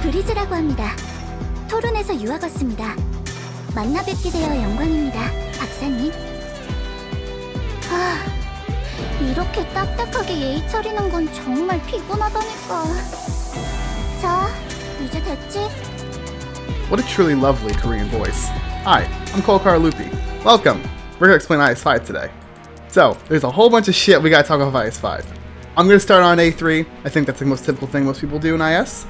브리즈라고 합니다. 토론에서 유학 왔습니다. 만나 뵙게 되어 영광입니다, 박사님. 이렇게 딱딱하게 예의 차리는 건 정말 피곤하다니까. 자, 이제 됐지? What a truly lovely Korean voice. Hi, I'm Cole Carlupi. Welcome. We're gonna explain IS5 today. So, there's a whole bunch of shit we gotta talk about IS5. I'm gonna start on A3. I think that's the most typical thing most people do in IS.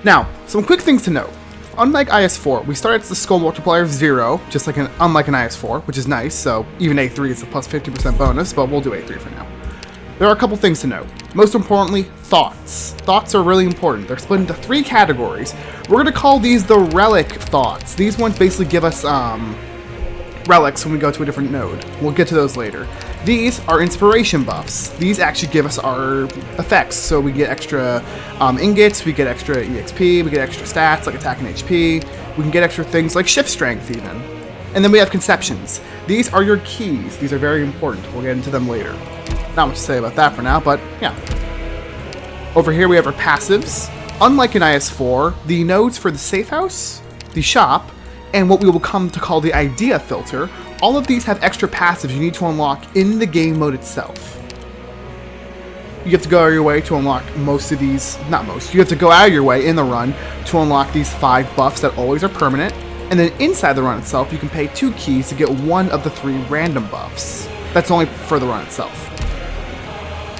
Now, some quick things to note. Unlike IS4, we start at the skull multiplier of 0, just like unlike an IS4, which is nice, so even A3 is a plus 50% bonus, but we'll do A3 for now. There are a couple things to note. Most importantly, thoughts. Thoughts are really important. They're split into 3 categories. We're going to call these the relic thoughts. These ones basically give us relics when we go to a different node. We'll get to those later. These are inspiration buffs. These actually give us our effects. So we get extra ingots, we get extra EXP, we get extra stats like attack and HP. We can get extra things like shift strength even. And then we have conceptions. These are your keys. These are very important. We'll get into them later. Not much to say about that for now, but yeah. Over here we have our passives. Unlike in IS4, the nodes for the safe house, the shop, and what we will come to call the idea filter, all of these have extra passives you need to unlock in the game mode itself. You have to go out of your way to unlock most of these, not most, you have to go out of your way in the run to unlock these 5 buffs that always are permanent, and then inside the run itself you can pay 2 keys to get one of the 3 random buffs. That's only for the run itself.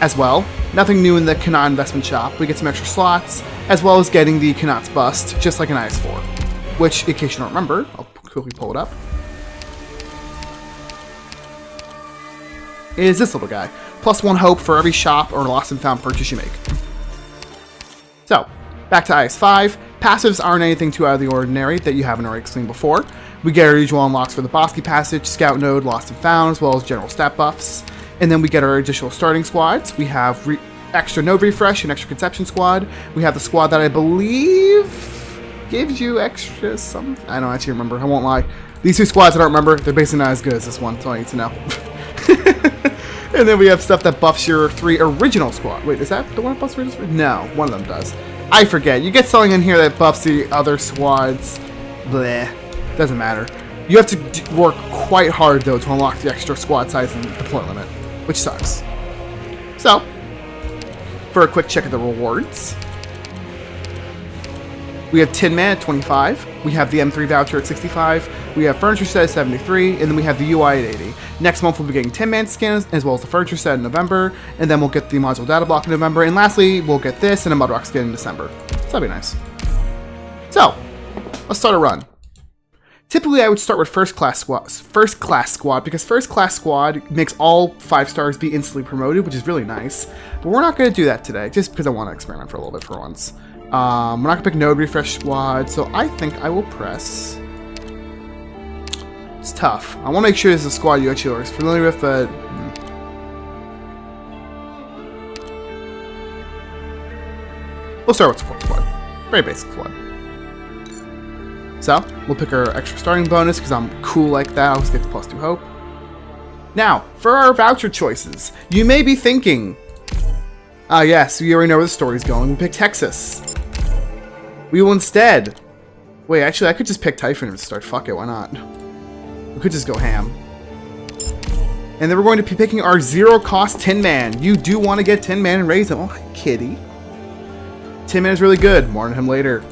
As well, nothing new in the Kanat investment shop, we get some extra slots, as well as getting the Kanat's bust, just like in IS4. Which, in case you don't remember, I'll quickly pull it up, is this little guy. Plus 1 hope for every shop or lost and found purchase you make. So, back to IS5. Passives aren't anything too out of the ordinary that you haven't already seen before. We get our usual unlocks for the Bosky Passage, Scout Node, Lost and Found, as well as general stat buffs. And then we get our additional starting squads. We have extra node refresh and extra conception squad. We have the squad that I believe gives you extra something. I don't actually remember. I won't lie. These 2 squads I don't remember. They're basically not as good as this one. That's all I need to know. And then we have stuff that buffs your 3 original squad. Wait, is that the one that buffs original? No, one of them does. I forget. You get something in here that buffs the other squads. Bleh. Doesn't matter. You have to work quite hard though to unlock the extra squad size and deploy limit, which sucks. So, for a quick check of the rewards, we have Tin Man at 25, we have the M3 voucher at 65, we have Furniture Set at 73, and then we have the UI at 80. Next month we'll be getting Tin Man skins, as well as the Furniture Set in November, and then we'll get the Module Data Block in November, and lastly, we'll get this and a Mudrock skin in December. So that'll be nice. So, let's start a run. Typically, I would start with first class squad because first class squad makes all 5 stars be instantly promoted, which is really nice. But we're not going to do that today, just because I want to experiment for a little bit for once. We're not going to pick node refresh squad, so I think I will press. It's tough. I want to make sure this is a squad you actually are familiar with, but we'll start with support squad. Very basic squad. So, we'll pick our extra starting bonus because I'm cool like that. I always get the plus 2 hope. Now, for our voucher choices, you may be thinking, yes, we already know where the story's going. We pick Texas. We will instead. Wait, actually, I could just pick Typhon and start. Fuck it, why not? We could just go ham. And then we're going to be picking our 0-cost Tin Man. You do want to get Tin Man and raise him. Oh, hi, kitty. Tin Man is really good. More on him later.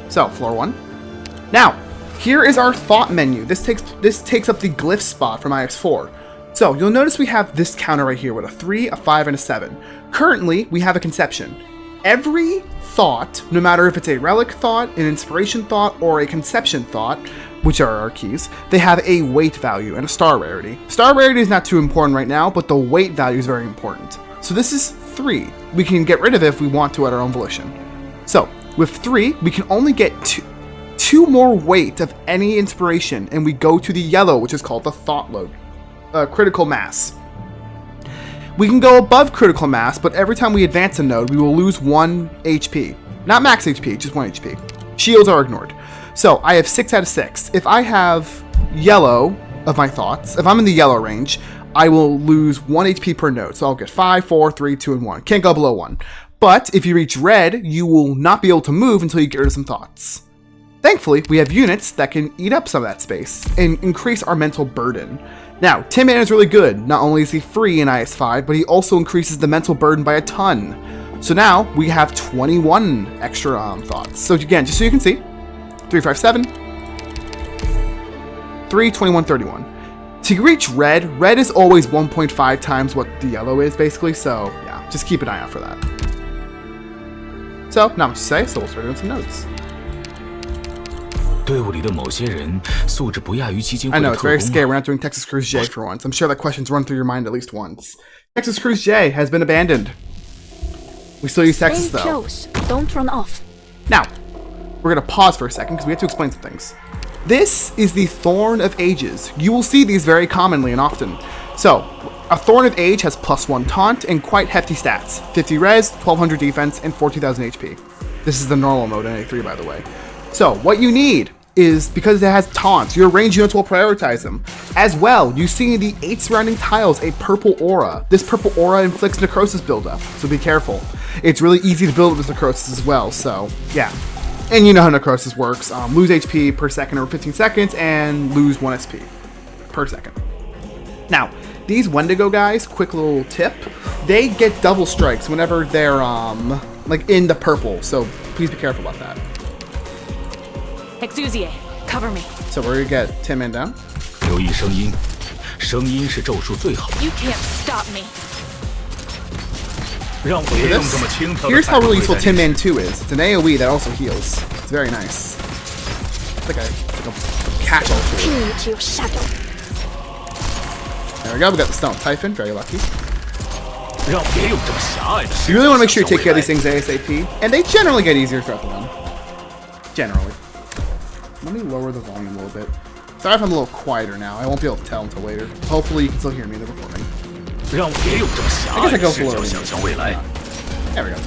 So, floor 1. Now, here is our thought menu. This takes up the glyph spot from IS4. So, you'll notice we have this counter right here with a 3, a 5, and a 7. Currently, we have a conception. Every thought, no matter if it's a relic thought, an inspiration thought, or a conception thought, which are our keys, they have a weight value and a star rarity. Star rarity is not too important right now, but the weight value is very important. So this is 3. We can get rid of it if we want to at our own volition. So, with 3, we can only get 2 more weight of any inspiration, and we go to the yellow, which is called the thought load, critical mass. We can go above critical mass, but every time we advance a node, we will lose 1 HP. Not max HP, just 1 HP. Shields are ignored. So I have 6 out of 6. If I have yellow, of my thoughts, if I'm in the yellow range, I will lose 1 HP per node. So I'll get 5, 4, 3, 2, and 1. Can't go below 1. But if you reach red, you will not be able to move until you get rid of some thoughts. Thankfully, we have units that can eat up some of that space and increase our mental burden. Now, Tin Man is really good. Not only is he free in IS5, but he also increases the mental burden by a ton. So now, we have 21 extra thoughts. So again, just so you can see, 3, 5, 7, 3, 21, 31. To reach red, red is always 1.5 times what the yellow is, basically, so yeah, just keep an eye out for that. So, not much to say, so we'll start doing some notes. I know, it's very scary, we're not doing Texas Cruise J for once. I'm sure that question's run through your mind at least once. Texas Cruise J has been abandoned. We still use Texas, though. Close. Don't run off. Now, we're going to pause for a second, because we have to explain some things. This is the Thorn of Ages. You will see these very commonly and often. So, a Thorn of Age has +1 taunt and quite hefty stats. 50 res, 1200 defense, and 14,000 HP. This is the normal mode in A3, by the way. So, what you need is, because it has taunts, your range units will prioritize them. As well, you see in the 8 surrounding tiles a purple aura. This purple aura inflicts necrosis buildup, so be careful. It's really easy to build up with necrosis as well, so yeah. And you know how necrosis works. Lose HP per second over 15 seconds and lose 1 SP per second. Now, these Wendigo guys, quick little tip, they get double strikes whenever they're like in the purple, so please be careful about that. Exusier, cover me. So we're gonna get Tin Man down. You can't stop me. Here's how really useful Tin Man 2 is. It's an AoE that also heals. It's very nice. It's like a catch-all tool. There we go, we got the Stone Typhon, very lucky. You really want to make sure you take care of these things ASAP, and they generally get easier throughout the run. Generally. Let me lower the volume a little bit. Sorry if I'm a little quieter now. I won't be able to tell until later. Hopefully you can still hear me in the recording. I guess I go for lower. There we go.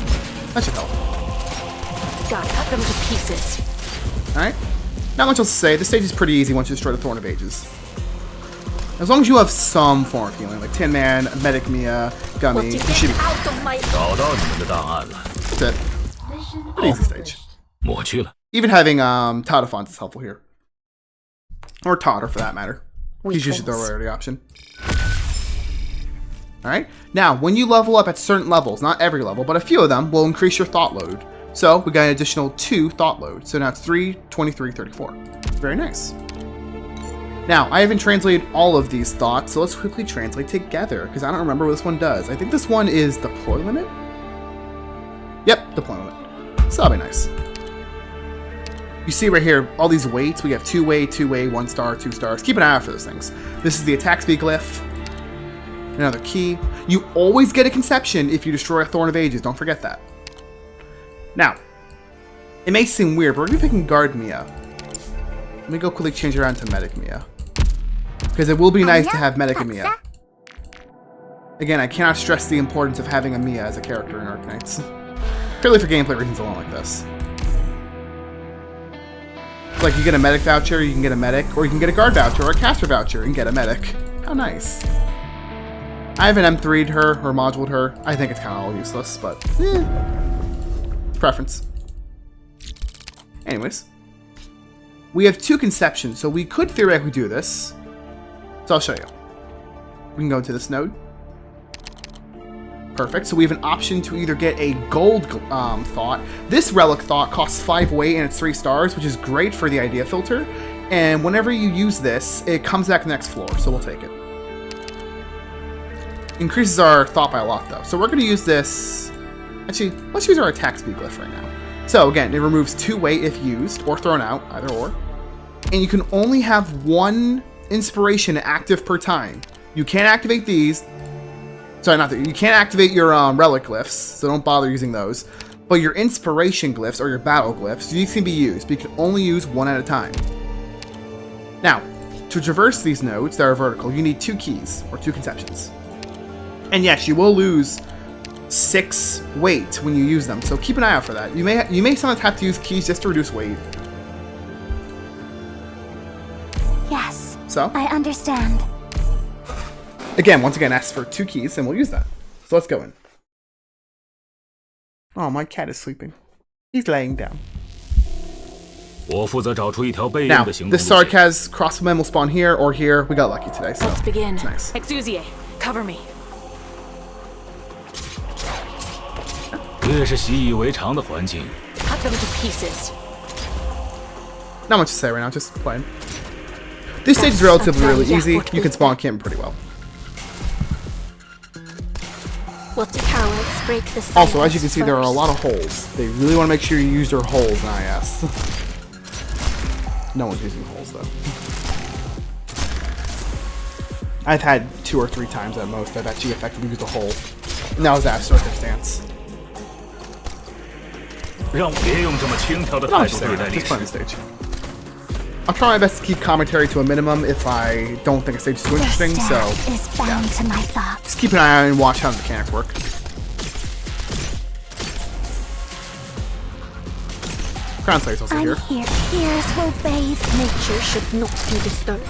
That should help. Gotta cut them to pieces. Alright. Not much else to say. This stage is pretty easy once you destroy the Thorn of Ages. As long as you have some form of healing, like Tin Man, Medic Mia, Gummy, you should be fine. That's it. Pretty easy stage. Even having Tadafont is helpful here. Or Totter, for that matter. He's usually the rarity option. Alright, now, when you level up at certain levels, not every level, but a few of them, will increase your thought load. So, we got an additional 2 thought load. So now it's 3, 23, 34. Very nice. Now, I haven't translated all of these thoughts, so let's quickly translate together, because I don't remember what this one does. I think this one is deploy limit? Yep, deploy limit. So that'll be nice. You see right here, all these weights. We have 2-way, 2-way, 1 star, 2 stars. Keep an eye out for those things. This is the attack speed glyph. Another key. You always get a conception if you destroy a Thorn of Ages. Don't forget that. Now, it may seem weird, but we're going to be picking Guard Mia. Let me go quickly change it around to Medic Mia. Because it will be nice to have Medic Mia. Again, I cannot stress the importance of having a Mia as a character in Arknights. Purely for gameplay reasons alone like this. Like, you get a medic voucher, you can get a medic, or you can get a guard voucher or a caster voucher and get a medic. How nice. I haven't M3'd her or moduled her. I think it's kind of all useless, but preference. Anyways. We have 2 conceptions, so we could theoretically do this. So I'll show you. We can go into this node. Perfect. So we have an option to either get a gold thought. This relic thought costs 5 weight and it's 3 stars, which is great for the idea filter. And whenever you use this, it comes back the next floor, so we'll take it. Increases our thought by a lot, though. So we're going to use this. Actually, let's use our attack speed glyph right now. So again, it removes 2 weight if used or thrown out, either or. And you can only have 1 inspiration active per time. You can't activate these. Sorry, not that. You can't activate your relic glyphs, so don't bother using those. But your inspiration glyphs or your battle glyphs, these can be used, but you can only use 1 at a time. Now, to traverse these nodes that are vertical, you need 2 keys or 2 conceptions. And yes, you will lose 6 weight when you use them, so keep an eye out for that. You may sometimes have to use keys just to reduce weight. Yes. So, I understand. again, once again, ask for 2 keys, and we'll use that. So let's go in. Oh, my cat is sleeping. He's laying down. 我负责找出一条备 Now, 用的行动 this 路 Sark 线。 has crossbowmen will spawn here or here. We got lucky today, so Let's begin. it's nice. Exusier, cover me. 越是习以为常的环境， Cut them to pieces. Not much to say right now, just playing. This stage is relatively really Yeah, easy. what You can is spawn camp pretty well. What do cowards break the silence Also, as you can see, there are a first? lot of holes. They really want to make sure you use their holes in IS. No one's using holes, though. I've had 2 or 3 times at most I've actually effectively used a hole. And that was that circumstance. 让我别用这么轻佻的 Not 态 much 度 to say 对 right 待 now, 历 just playing 史。 the stage. I'll try my best to keep commentary to a minimum if I don't think a stage is too This interesting, so death is bound to my thoughts. just keep an eye on and watch how the mechanics work. Crown Slayer's also I'm here. here. Tears will bathe. Nature should not be disturbed.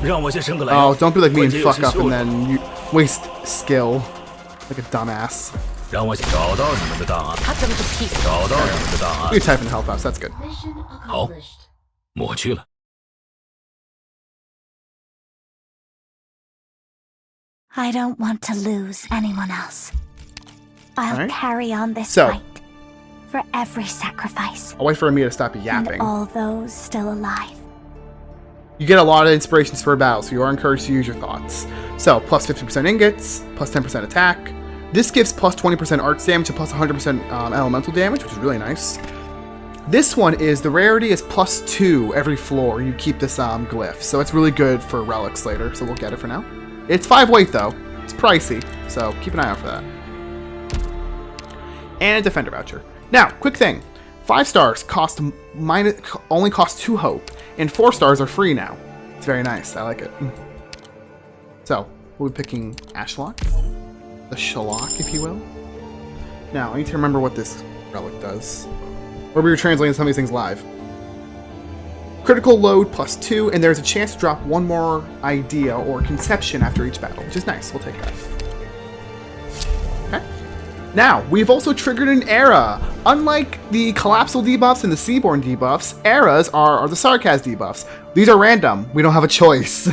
让我先伸个懒腰。 Oh, don't be like me 我 and 已经有 fuck 些 up 羞 and 辱 then you waste skill like a dumbass. 让我找到你们的档案， Cut them to pieces. 找到你们的档案 You're。typing to help us, that's good. 好，抹去了。 I don't want to lose anyone else. I'll Alright. carry on this So. fight for every sacrifice I'll wait for Amia to stop and yapping. all those still alive. You get a lot of inspirations for a battle, so you are encouraged to use your thoughts. So, plus 50% ingots, plus 10% attack. This gives plus 20% arts damage and plus 100% elemental damage, which is really nice. This one is, the rarity is plus 2 every floor you keep this glyph, so it's really good for relics later, so we'll get it for now. It's 5 weight though, it's pricey, so keep an eye out for that. And a defender voucher. Now, quick thing. 5 stars only cost 2 hope, and 4 stars are free now. It's very nice, I like it. So, we'll be picking Ashlock, the Shalak, if you will. Now, I need to remember what this relic does. Or we were translating some of these things live. Critical load plus 2, and there's a chance to drop 1 more idea or conception after each battle, which is nice. We'll take that. Okay. Now, we've also triggered an era. Unlike the collapsal debuffs and the seaborne debuffs, eras are the sarcasm debuffs. These are random. We don't have a choice.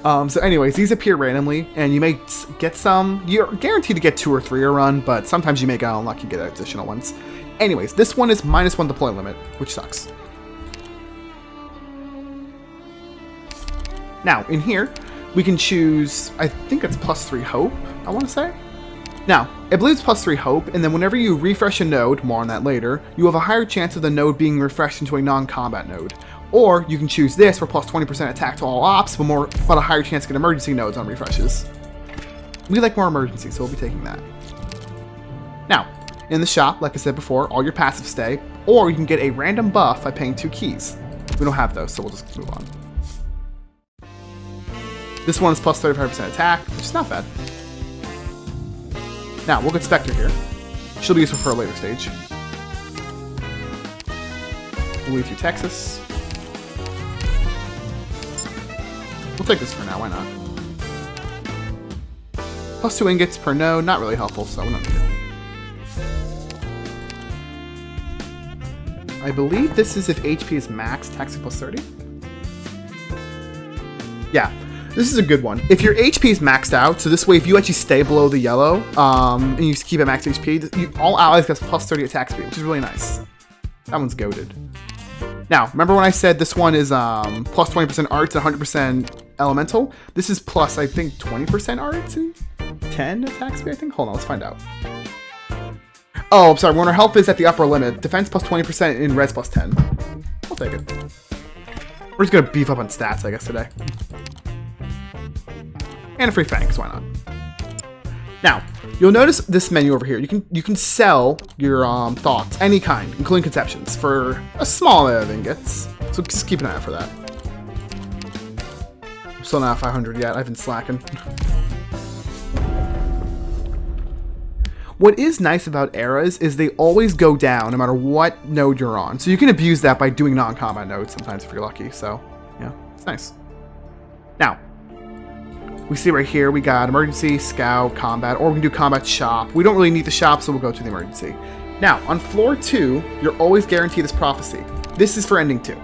So anyways, these appear randomly, and you may get some. You're guaranteed to get 2 or 3 a run, but sometimes you may get unlucky and get additional ones. Anyways, this one is -1 deploy limit, which sucks. Now, in here, we can choose, I think it's plus 3 hope, I want to say. Now, I believe it's plus 3 hope, and then whenever you refresh a node, more on that later, you have a higher chance of the node being refreshed into a non-combat node. Or you can choose this for plus 20% attack to all ops, but a higher chance to get emergency nodes on refreshes. We like more emergency, so we'll be taking that. Now, in the shop, like I said before, all your passives stay, or you can get a random buff by paying 2 keys. We don't have those, so we'll just move on. This one is plus 35% attack, which is not bad. Now, we'll get Spectre here. She'll be useful for a later stage. We'll leave through Texas. We'll take this for now, why not? Plus 2 ingots per node, not really helpful, so we don't need it. I believe this is if HP is max, taxi plus 30. Yeah, this is a good one. If your HP is maxed out, so this way if you actually stay below the yellow, and you keep at max HP, all allies get plus 30 attack speed, which is really nice. That one's goated. Now, remember when I said this one is plus 20% arts and 100% elemental? This is plus, I think, 20% arts and 10 attack speed, I think? Hold on, let's find out. Oh, I'm sorry, when our health is at the upper limit, defense plus 20% and res plus 10. I'll take it. We're just gonna beef up on stats, I guess, today. And a free Fangs, why not? Now, you'll notice this menu over here. You can sell your thoughts, any kind, including conceptions, for a small amount of ingots. So just keep an eye out for that. I'm still not at 500 yet. I've been slacking. What is nice about eras is they always go down no matter what node you're on. So you can abuse that by doing non-combat nodes sometimes if you're lucky. So, yeah, it's nice. Now, we see right here, we got emergency, scout, combat, or we can do combat shop. We don't really need the shop, so we'll go to the emergency. Now, on floor 2, you're always guaranteed this prophecy. This is for ending 2.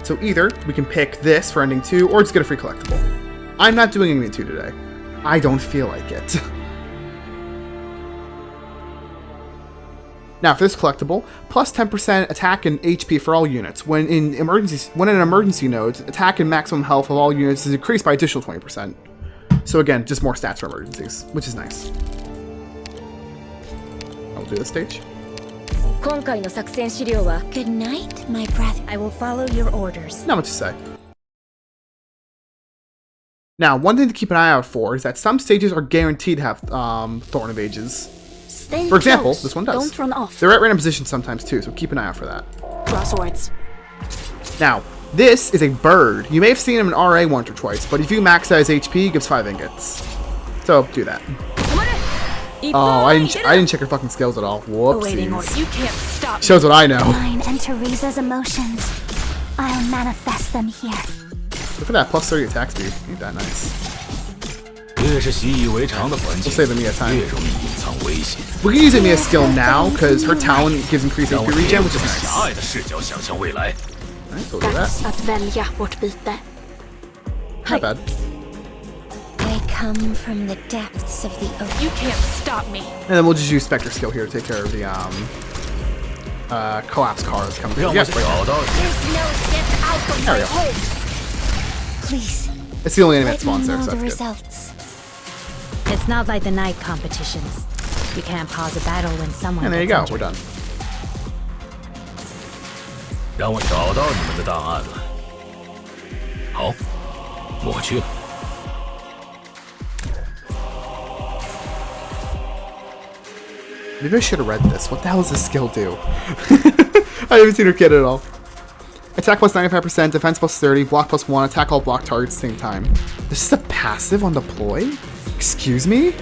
So either we can pick this for ending 2, or just get a free collectible. I'm not doing ending 2 today. I don't feel like it. Now, for this collectible, plus 10% attack and HP for all units. When in emergency nodes, attack and maximum health of all units is increased by additional 20%. So again, just more stats for emergencies, which is nice. I'll do this stage. Good night, my brother. I will follow your orders. Not much to say. Now, one thing to keep an eye out for is that some stages are guaranteed to have Thorn of Ages. Stay For example, close. this one does. Don't run off. They're at random positions sometimes too, so keep an eye out for that. Crosswords. Now, this is a bird. You may have seen him in RA once or twice, but if you max out his HP, he gives 5 ingots. So, do that. Oh, I didn't check her fucking skills at all. Awaiting orders. Whoopsies. You can't stop me. Shows what I know. Mine and Teresa's emotions. I'll manifest them here. Look at that, plus 30 attack speed. Ain't that nice? 越是习以为常的环境， We'll save the Mia time. 越容易隐藏危险。 We can use Mia's skill now, because her talent gives increased 让 AP 我 regen, which is 从 nice. 狭隘的视角想象未来。 Alright, so we'll do that. Dags att välja vårt byte. Not bad. I come from the depths of the ocean. You can't stop me. And then we'll just use Spectre skill here to take care of the collapse car that's coming through. 让我 Yep, 找 right. 到 There's no step out of There we my go. home. Please, It's the only enemy let that me spawns there, know so the that's good. results. It's not like the night competitions. You can't pause a battle when someone And there you gets go, we're injured. done. 让我找到你们的档案了。好，我去了。 Maybe I should have read this. What the hell does this skill do? I haven't seen her kit at all. Attack plus 95%, defense plus 30, block plus 1, attack all block targets at the same time. This is a passive on deploy? Excuse me?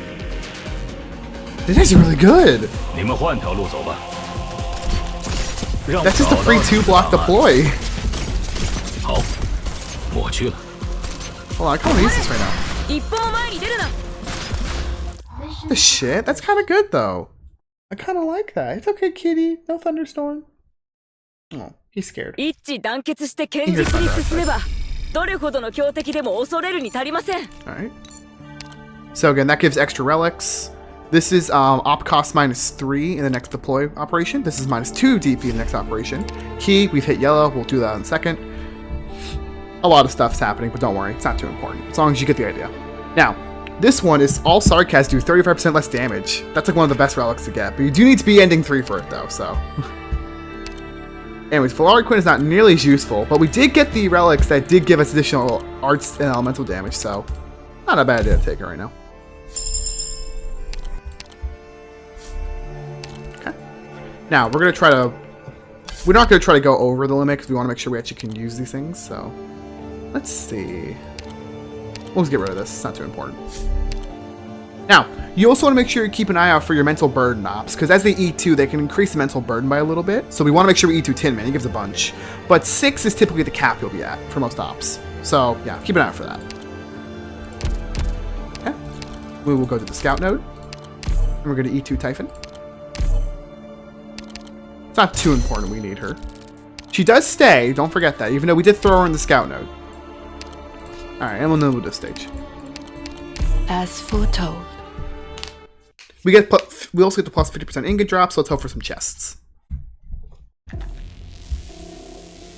This is really good. 你们换条路走吧。让我 That's just 找 a 到 free 你们的 2-block 档案 deploy. 好，我去了。 Hold on, I kind of use this right now. 一歩前に出るな。 The shit? That's kind of good, though. I kind of like that. It's okay, kitty. No thunderstorm. Oh, he's scared. 一致団結して堅実に進めば、どれほどの強敵でも恐れるに足りません。 Alright. So again, that gives extra relics. This is op cost -3 in the next deploy operation. This is -2 DP in the next operation. Key, we've hit yellow. We'll do that in a second. A lot of stuff's happening, but don't worry. It's not too important. As long as you get the idea. Now, this one is all Sarkaz do 35% less damage. That's like one of the best relics to get. But you do need to be ending 3 for it, though, so... Anyways, Valari Quinn is not nearly as useful, but we did get the relics that did give us additional arts and elemental damage, so... Not a bad idea to take it right now. Okay. Now, we're going to try to... We're not going to try to go over the limit, because we want to make sure we actually can use these things, so... Let's see... We'll just get rid of this. It's not too important. Now, you also want to make sure you keep an eye out for your mental burden ops, because as they eat 2, they can increase the mental burden by a little bit. So we want to make sure we eat 2 Tin Man. He gives a bunch. But 6 is typically the cap you'll be at for most ops. So, yeah, keep an eye out for that. Okay. We will go to the scout node. And we're going to eat 2 Typhon. It's not too important we need her. She does stay, don't forget that, even though we did throw her in the scout node. Alright, and we'll do this stage. As foretold. We also get the plus 50% ingot drop, so let's hope for some chests.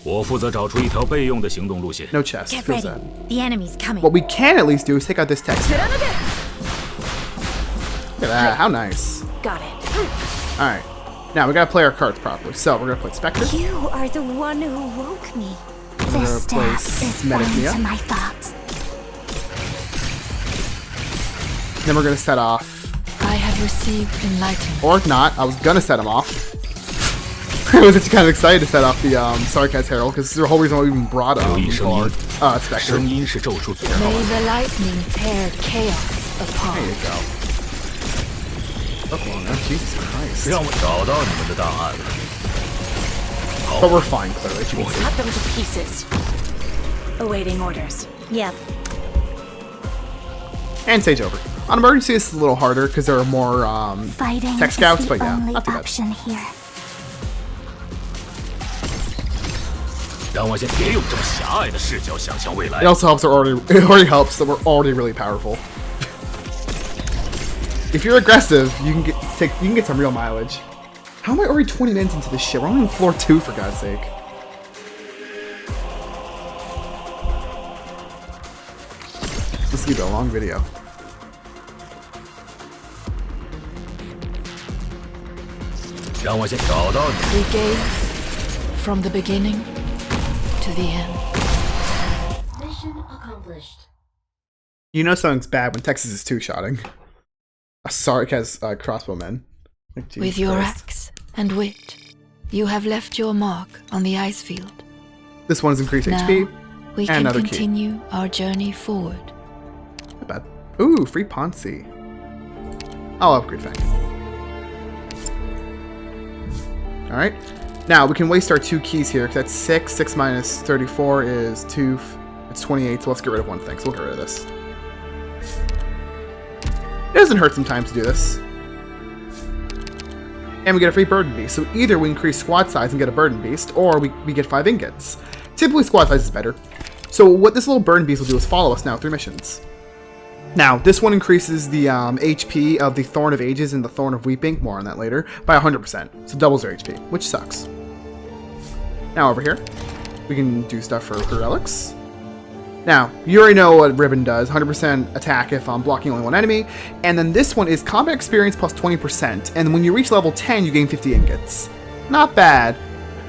我负责找出一条备用的行动路线。 No chest. Get Feels ready. sad. The enemy's coming. What we can at least do is take out this text. Look at that, how nice. Got it. Alright, now we gotta play our cards properly. So we're gonna play Spectre. You are the one who woke me. gonna This step place is Medic bound Mia. to my thoughts. Then we're gonna set off, I have received enlightenment. or not, I was gonna set him off. I was actually kind of excited to set off the Sarkaz Herald, because this is the whole reason why we even brought him. 留意声音， Spectre. 声音是咒术最高 May 的。 the lightning tear chaos apart. There you go. took long enough. Jesus Christ. 让我找到你们的档案了。 But we're fine, clearly. As you can see. Cut them to pieces. Awaiting orders. Yep. And stage over. On emergency, it's a little harder because there are more Fighting tech scouts, is the but yeah, only not too bad. option here. 让我先别用这么狭隘的视角想象未来 It。also helps it already helps that we're already really powerful. If you're aggressive, you can get some real mileage. How am I already 20 minutes into this shit? We're only on floor 2 for God's sake. This is gonna be a long video. We gave from the beginning to the end. Mission accomplished. You know something's bad when Texas is two-shotting. Sark has crossbowmen. Like, Jesus With your Christ. axe and wit, you have left your mark on the ice field. This one's increased Now, HP. we and can another key. continue our journey forward. Not bad. Ooh, free Ponzi. I'll upgrade Fang. Alright. Now, we can waste our 2 keys here, because that's 6. 6 minus 34 is 2. It's 28, so let's get rid of one thing. So we'll get rid of this. It doesn't hurt sometimes to do this. And we get a free Burden Beast. So either we increase squad size and get a Burden Beast, or we get 5 ingots. Typically, squad size is better. So what this little Burden Beast will do is follow us now through missions. Now, this one increases the HP of the Thorn of Ages and the Thorn of Weeping, more on that later, by 100%. So doubles their HP, which sucks. Now over here, we can do stuff for her relics. Now, you already know what Ribbon does, 100% attack if I'm blocking only one enemy. And then this one is combat experience plus 20%, and when you reach level 10, you gain 50 ingots. Not bad,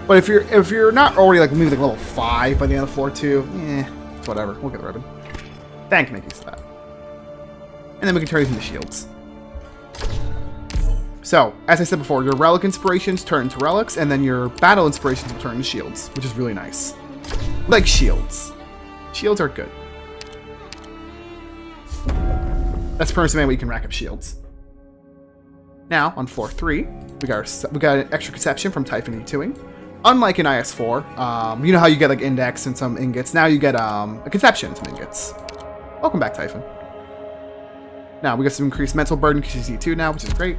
but if you're not already like maybe like level 5 by the end of floor 2, it's whatever, we'll get the Ribbon. Fang can make use of that. And then we can turn these into shields. So, as I said before, your relic inspirations turn into relics, and then your battle inspirations will turn into shields, which is really nice. Like shields. Shields are good. That's the first way we can rack up shields. Now, on floor 3, we got an extra conception from Typhon E2ing. Unlike in IS4, you know how you get like index and some ingots. Now you get a conception and some ingots. Welcome back, Typhon. Now, we got some increased mental burden because she's E2 now, which is great.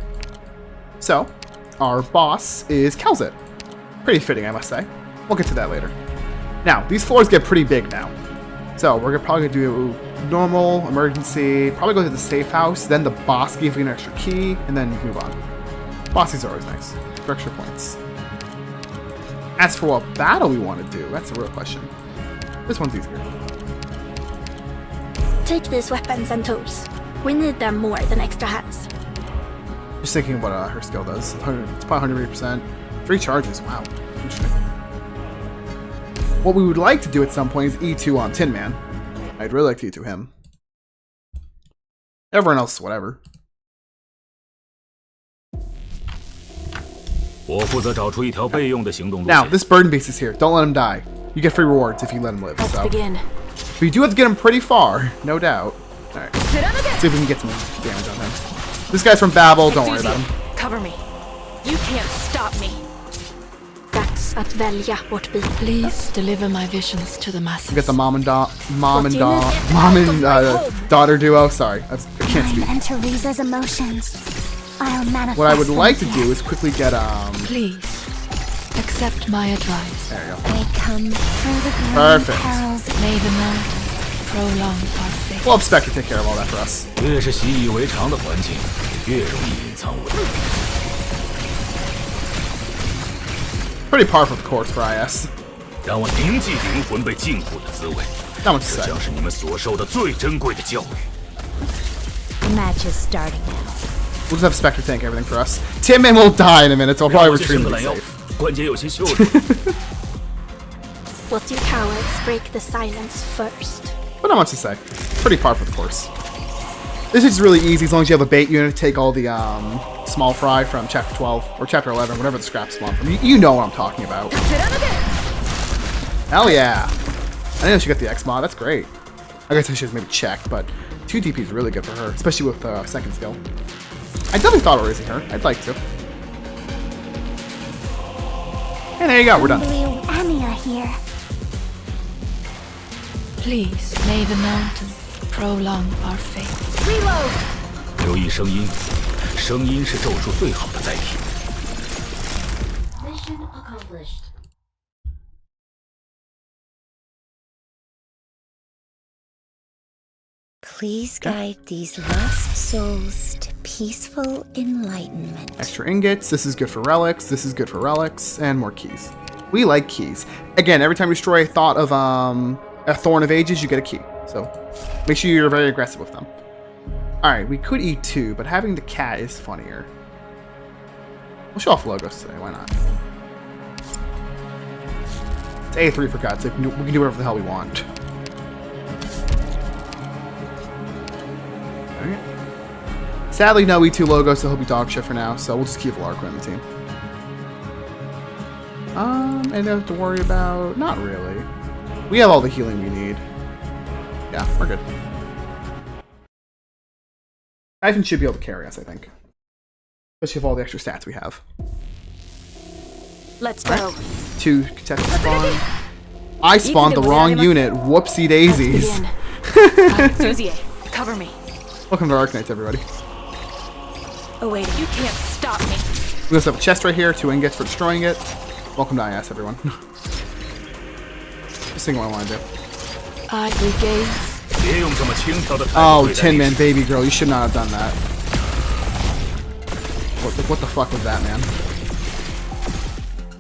So, our boss is Kelzit. Pretty fitting, I must say. We'll get to that later. Now, these floors get pretty big now. So, we're probably going to do normal, emergency, probably go to the safe house, then the boss give you an extra key, and then move on. Bosses are always nice, for extra points. As for what battle we want to do, that's a real question. This one's easier. Take these weapons and tools. We need them more than extra hands. Just thinking what her skill does. It's probably 100%. 3 charges, wow. Interesting. What we would like to do at some point is E2 on Tin Man. I'd really like to E2 him. Everyone else, whatever. Now, this Burden Beast is here. Don't let him die. You get free rewards if you let him live. Let's So. begin. But you do have to get him pretty far, no doubt. Alright. Let's see if we can get some damage on him. This guy's from Babel, don't worry about him. Cover me. You can't stop me. That's att välja vårt byte. Please deliver my visions to the masses. We got the mom and daughter duo. Sorry, I can't Mine speak. and Teresa's emotions. I'll manifest What I would them like to here. do is quickly get Please accept my advice. There you go. They come through the green Perfect. perils. May the night prolong our faith. We'll have Spectre take care of all that for us. 越是习以为常的环境，越容易隐藏危险。 Pretty par for the course for IS. 让我铭记灵魂被禁锢的滋味， Not much to 这 say. 将是你们所受的最珍贵的教育。 The match is starting now. We'll just have Spectre tank everything for us. Tin Man will die in a minute, so I'll 让 probably 我些 retreat 伸 and 个 be 懒腰 safe.，关节有些羞辱。 What you cowards break the silence first. But not much to say. Pretty par for the course. This is really easy as long as you have a bait unit to take all the small fry from Chapter 12 or Chapter 11, whatever the scraps spawn from. You know what I'm talking about. Hell yeah! I didn't know she got the X mod. That's great. I guess I should have maybe checked, but 2 DP is really good for her, especially with second skill. I definitely thought of raising her. I'd like to. And there you go, we're done. Blue Anya here. Please, may the mountain prolong our fate. Reload. 留意声音，声音是咒术最好的载体。 Mission accomplished. Please guide these lost souls to peaceful enlightenment. Extra ingots, this is good for relics, this is good for relics, and more keys. We like keys. Again, every time you destroy a thought of a Thorn of Ages, you get a key. So make sure you're very aggressive with them. Alright, we could eat 2, but having the cat is funnier. We'll show off logos today, why not? It's A3 for God's sake, we can do whatever the hell we want. Alright. Sadly, no E2 logo, so he'll be dog shit for now, so we'll just keep Larko in the team. And have to worry about... Not really. We have all the healing we need. Yeah, we're good. Ivan should be able to carry us, I think. Especially with all the extra stats we have. Let's go. Right. 2 contested spawn. I spawned the wrong unit. Whoopsie daisies. Suzie, cover me. Welcome to Arknights, everybody. Oh wait, you can't stop me. We also have a chest right here, 2 ingots for destroying it. Welcome to IS, everyone. Just think what I want to do. I regain. 别用这么轻佻的态度 Oh, 对待 Tin 历 Man 史。 Baby Girl, you should not have done that. What the fuck was that, man?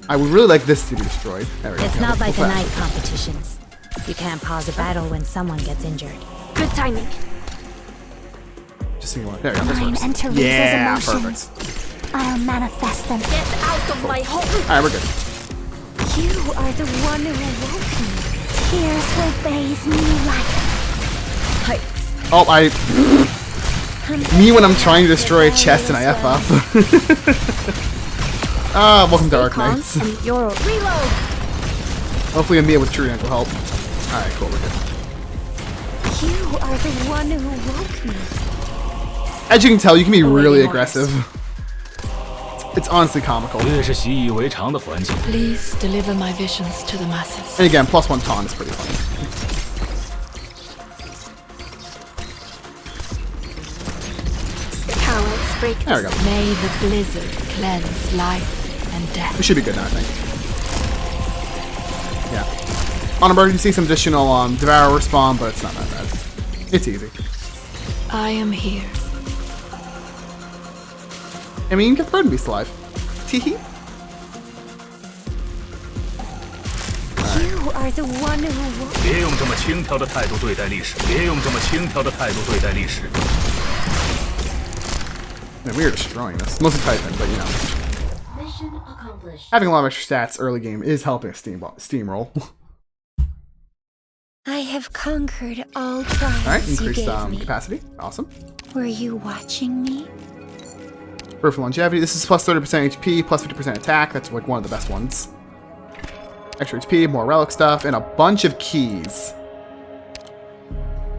I would really like this to be destroyed. There we go. It's Yeah, not we'll like the flash night it. competitions. You can't pause a battle when someone gets injured. Good timing. Just think what. There we go. This Mine works. enter Yeah, Riza's emotions. perfect. I'll manifest them. Get out of my home. Alright, we're good. You are the one who awoke me. Tears will bathe new life. Oh, me when I'm trying to destroy a chest and I F up. Ah, welcome to Arknights. You're Reload. Hopefully Mia with true will help. Alright, cool, we're good. You are the one who woke me. As you can tell, you can be really aggressive. It's honestly comical. 越是习以为常的环境， Please deliver my visions to the masses. And again, +1 taunt is pretty funny. Cowards break There we go. May the blizzard cleanse life and death. We should be good now, I think. Yeah. On emergency, some additional Devourer spawn, but it's not that bad. It's easy. I am here. I mean, you can get the Burden Beast alive. Teehee. You are the one who woke 别用这么轻佻的态度对待历史。别用这么轻佻的态度对待历史。 Man, we are destroying this. Mostly Typhon, but you know. Mission accomplished. Having a lot of extra stats early game is helping us steamroll. I have conquered all trials Alright, you increased gave me. capacity. Awesome. Were you watching me? For longevity, this is plus 30% HP, plus 50% attack. That's like one of the best ones. Extra HP, more relic stuff, and a bunch of keys.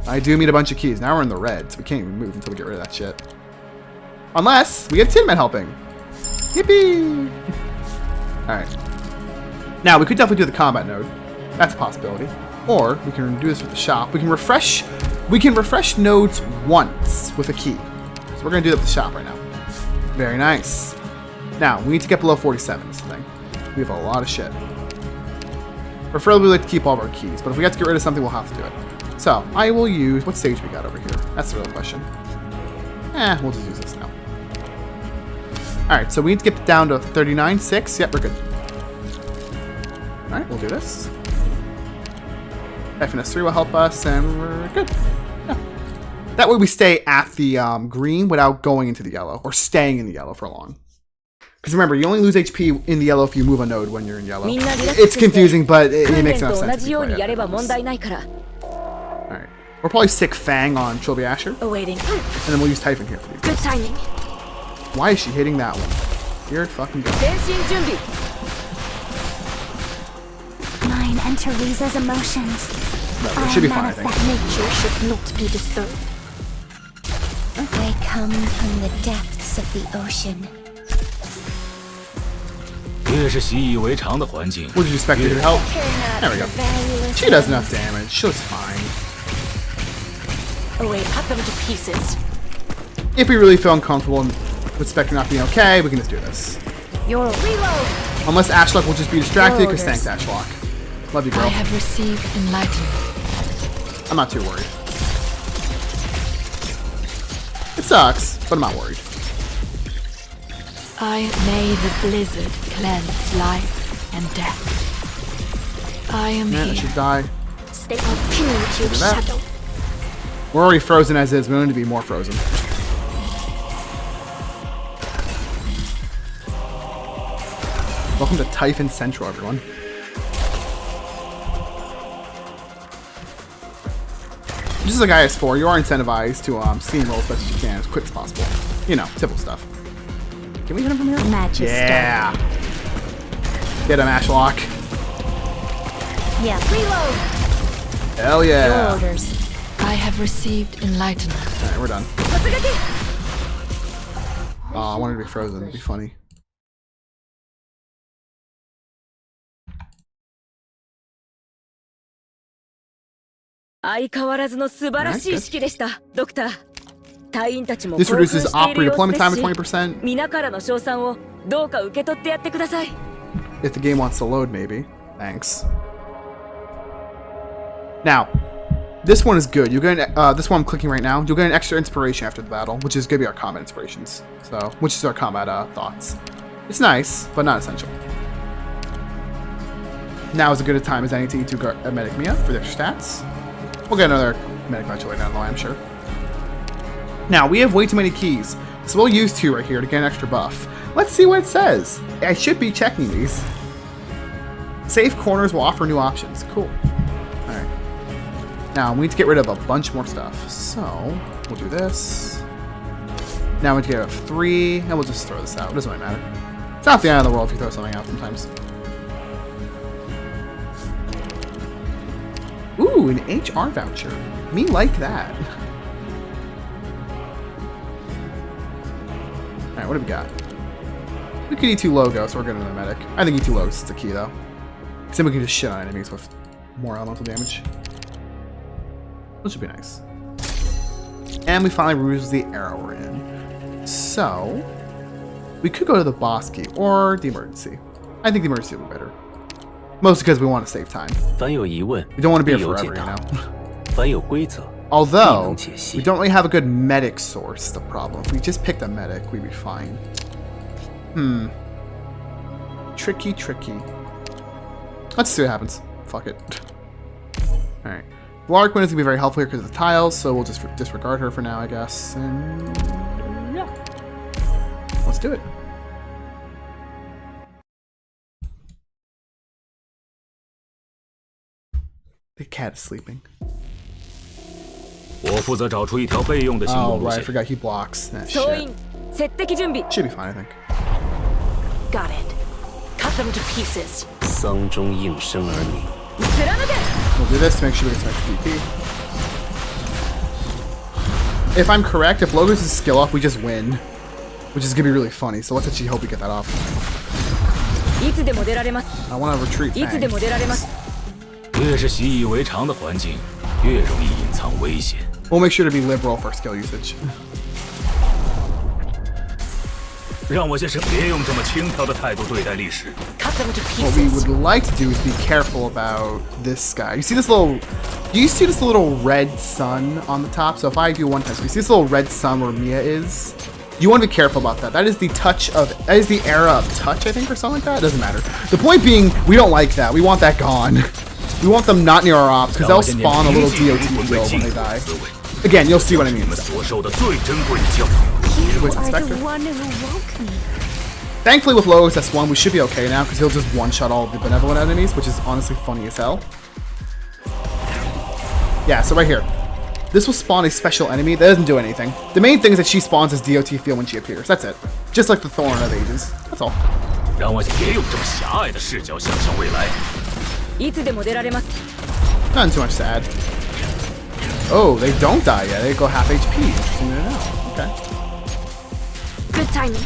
I do need a bunch of keys. Now we're in the red, so we can't even move until we get rid of that shit. Unless we have Tin Man helping. Yippee! Alright. Now, we could definitely do the combat node. That's a possibility. Or we can do this with the shop. We can refresh nodes once with a key. So we're gonna do that with the shop right now. Very nice. Now, we need to get below 47 is the thing. We have a lot of shit. Preferably, we like to keep all of our keys, but if we have to get rid of something, we'll have to do it. So, I will use... What stage we got over here? That's the real question. We'll just use this now. Alright, so we need to get down to 39.6. Yep, we're good. Alright, we'll do this. FNS3 will help us, and we're good. Yeah. That way we stay at the green without going into the yellow, or staying in the yellow for long. Because remember, you only lose HP in the yellow if you move a node when you're in yellow. It's confusing, but it makes enough sense. Alright. We'll probably stick Fang on Trilby Asher, Awaiting. and then we'll use Typhon here for these. Good timing. Why is she hitting that one? Weird fucking god. 全身準備 Mine enter Riza's emotions. No, it should be fine, I think. Nature should not be disturbed. They come from the depths depths of the ocean. 越是习以为常的环境， Would you expect her to help? There we go. She does enough damage. She looks fine. Oh wait, cut them to pieces. If we really feel uncomfortable with Spectre not being okay, we can just do this. Your reload. Unless Ashlock will just be distracted, because Orders. thanks, Ashlock. Love you, girl. I have received enlightenment. I'm not too worried. It sucks, but I'm not worried. May the blizzard cleanse life and death. I am Man, I here. should die. Stay attuned to your Look at that. shadow. We're already frozen as is. We don't need to be more frozen. Welcome to Typhon Central, everyone. Just like IS4, you are incentivized to steamroll as best as you can, as quick as possible. You know, typical stuff. Can we hit him from here? Match is Yeah. Get him, Ashlock. Yeah. Reload. Hell Your yeah. orders. I have received enlightenment. Alright, we're done. Oh, I wanted to be frozen. It'd be funny. This This reduces op redeployment time by 20%. 皆からの賞賛をどうか受け取ってやってください。 If the game wants to load, maybe. Thanks. Now, this one is good. You get this one I'm clicking right now. You'll get an extra inspiration after the battle, which is gonna be our combat inspirations. So, which is our combat thoughts. It's nice, but not essential. Now is as good a time as any to E2 medic Mia for the extra stats. We'll get another medic match later down the line, I'm sure. Now, we have way too many keys, so we'll use 2 right here to get an extra buff. Let's see what it says. I should be checking these. Save corners will offer new options. Cool. Alright. Now, we need to get rid of a bunch more stuff. So, we'll do this. Now we need to get rid of 3, and we'll just throw this out. It doesn't really matter. It's not the end of the world if you throw something out sometimes. Ooh, an HR voucher. Me like that. Alright, what do we got? We could E2 logo, so we're good on the medic. I think E2 logo is the key, though. Because then we can just shit on enemies with more elemental damage. Which should be nice. And we finally removed the arrow we're in. So, we could go to the boss key, or the emergency. I think the emergency would be better. Mostly because we want to save time. 凡有疑问， We don't want to be 必 here 有解 forever, you 答 know? 凡有规则， Although, 必能解析 we don't really have a good medic source, the problem. If we just picked a medic, we'd be fine. Tricky, tricky. Let's see what happens. Fuck it. Alright. Larkwin is going to be very helpful here because of the tiles, so we'll just disregard her for now, I guess. And yeah. Let's do it. The cat is sleeping. 我负责找出一条备用的行 Oh, 动路 right. I 线。 forgot he blocks. That 総 shit. 員接敵準備 Should be fine, I think. Got it. Cut them to pieces. 丧钟应声而鸣。貫け We'll do this to make sure we get some extra DP. If I'm correct, if Logos is skill off, we just win. Which is going to be really funny, so let's actually hope we get that off. いつでも出られます I want to retreat いつでも出られます Fangs. 越是习以为常的环境，越容易隐藏危险。 We'll make sure to be liberal for skill usage. 让我先生别用这么轻佻的态度对待历史。 Cut them to What we pieces would like to do is be careful about this guy. You see this little... Do you see this little red sun on the top? So if I do one test, you see this little red sun where Mia is? You want to be careful about that. That is the touch of... That is the era of touch, I think, or something like that. It doesn't matter. The point being, we don't like that. We want that gone. We want them not near our ops, because they'll spawn a little DOT field when they die. Again, you'll see what I mean. 你们所受的最珍贵的教育。 Where's You are Inspector? the one who woke me. Thankfully, with Logos S1, we should be okay now, because he'll just one-shot all of the benevolent enemies, which is honestly funny as hell. Yeah, so right here. This will spawn a special enemy that doesn't do anything. The main thing is that she spawns as DOT field when she appears. That's it. Just like the Thorn of Ages. That's all. 让我别用这么狭隘的视角想象未来。いつでも出られます Nothing too much to add. Oh, they don't die yet. They go half HP. Interesting to know. Okay. Good timing.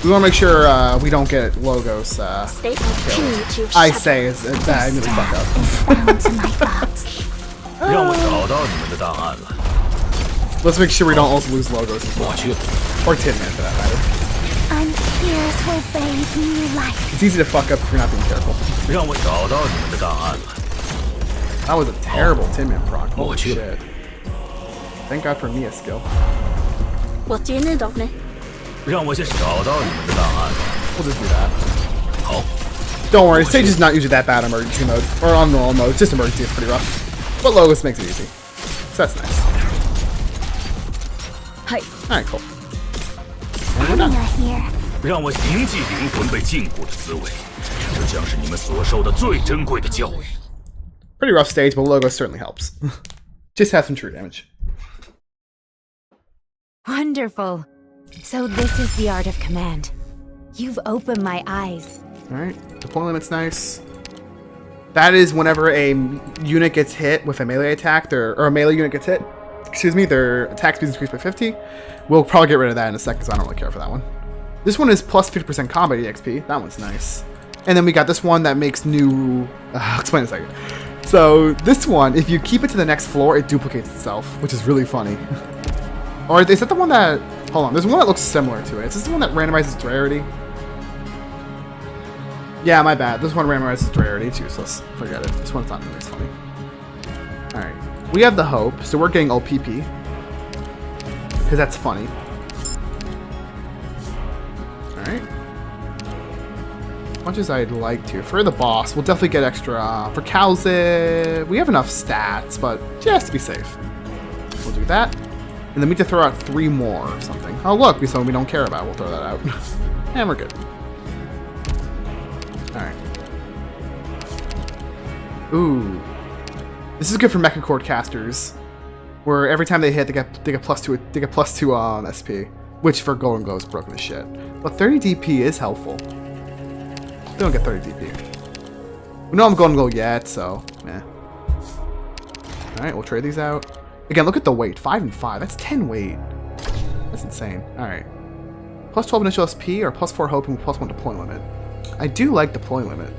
We want to make sure we don't get logos. Stay true to your I shadow. say is that I immediately fuck up. Is bound to my thoughts. 让我找到你们的档案了。 Let's make sure we don't also lose logos as well. 我去， Or Tin Man for that matter. And tears will bathe new life. It's easy to fuck up if you're not being careful. 让我找到你们的档案了。 That was a terrible Tin Man proc. Holy Watch it. shit. Thank God for Mia skill. What do you need of me? 让我先找到你们的档案。 We'll just do that. 好， Don't worry, Sage is not usually that bad in emergency mode. Or on normal mode. Just emergency is pretty rough. But logos makes it easy. So that's nice. はい。 Alright, cool. And we're done. You're here. 让我铭记灵魂被禁锢的滋味，这将是你们所受的最珍贵的教育。 Pretty rough stage, but logo certainly helps. Just have some true damage. Wonderful. So this is the art of command. You've opened my eyes. Alright, deploy limit's nice. That is whenever a unit gets hit with a melee attack, or a melee unit gets hit, excuse me, their attack speed is increased by 50. We'll probably get rid of that in a second, because I don't really care for that one. This one is plus 50% combat EXP. That one's nice. And then we got this one that makes new... I'll explain in a second. So this one, if you keep it to the next floor, it duplicates itself, which is really funny. Or is that the one that... Hold on, there's one that looks similar to it. Is this the one that randomizes its rarity? Yeah, my bad. This one randomizes its rarity. It's useless. Forget it. This one's not really as funny. Alright. We have the Hope, so we're getting OPP. Because that's funny. Alright. As much as I'd like to. For the boss, we'll definitely get extra. For Kalzit, we have enough stats, but just to be safe. We'll do that. And then we need to throw out 3 more or something. Oh look, we someone we don't care about. We'll throw that out. And we're good. Alright. Ooh. This is good for Mecha casters. Where every time they hit, they get plus 2 SP. Which for Golden Glow is broken as shit. But 30 DP is helpful. They don't get 30 DP. We know I'm Golden Glow yet, so eh. Alright, we'll trade these out. Again, look at the weight. 5 and 5. That's 10 weight. That's insane. Alright. Plus 12 initial SP or plus 4 hope and plus 1 deploy limit. I do like deploy limit.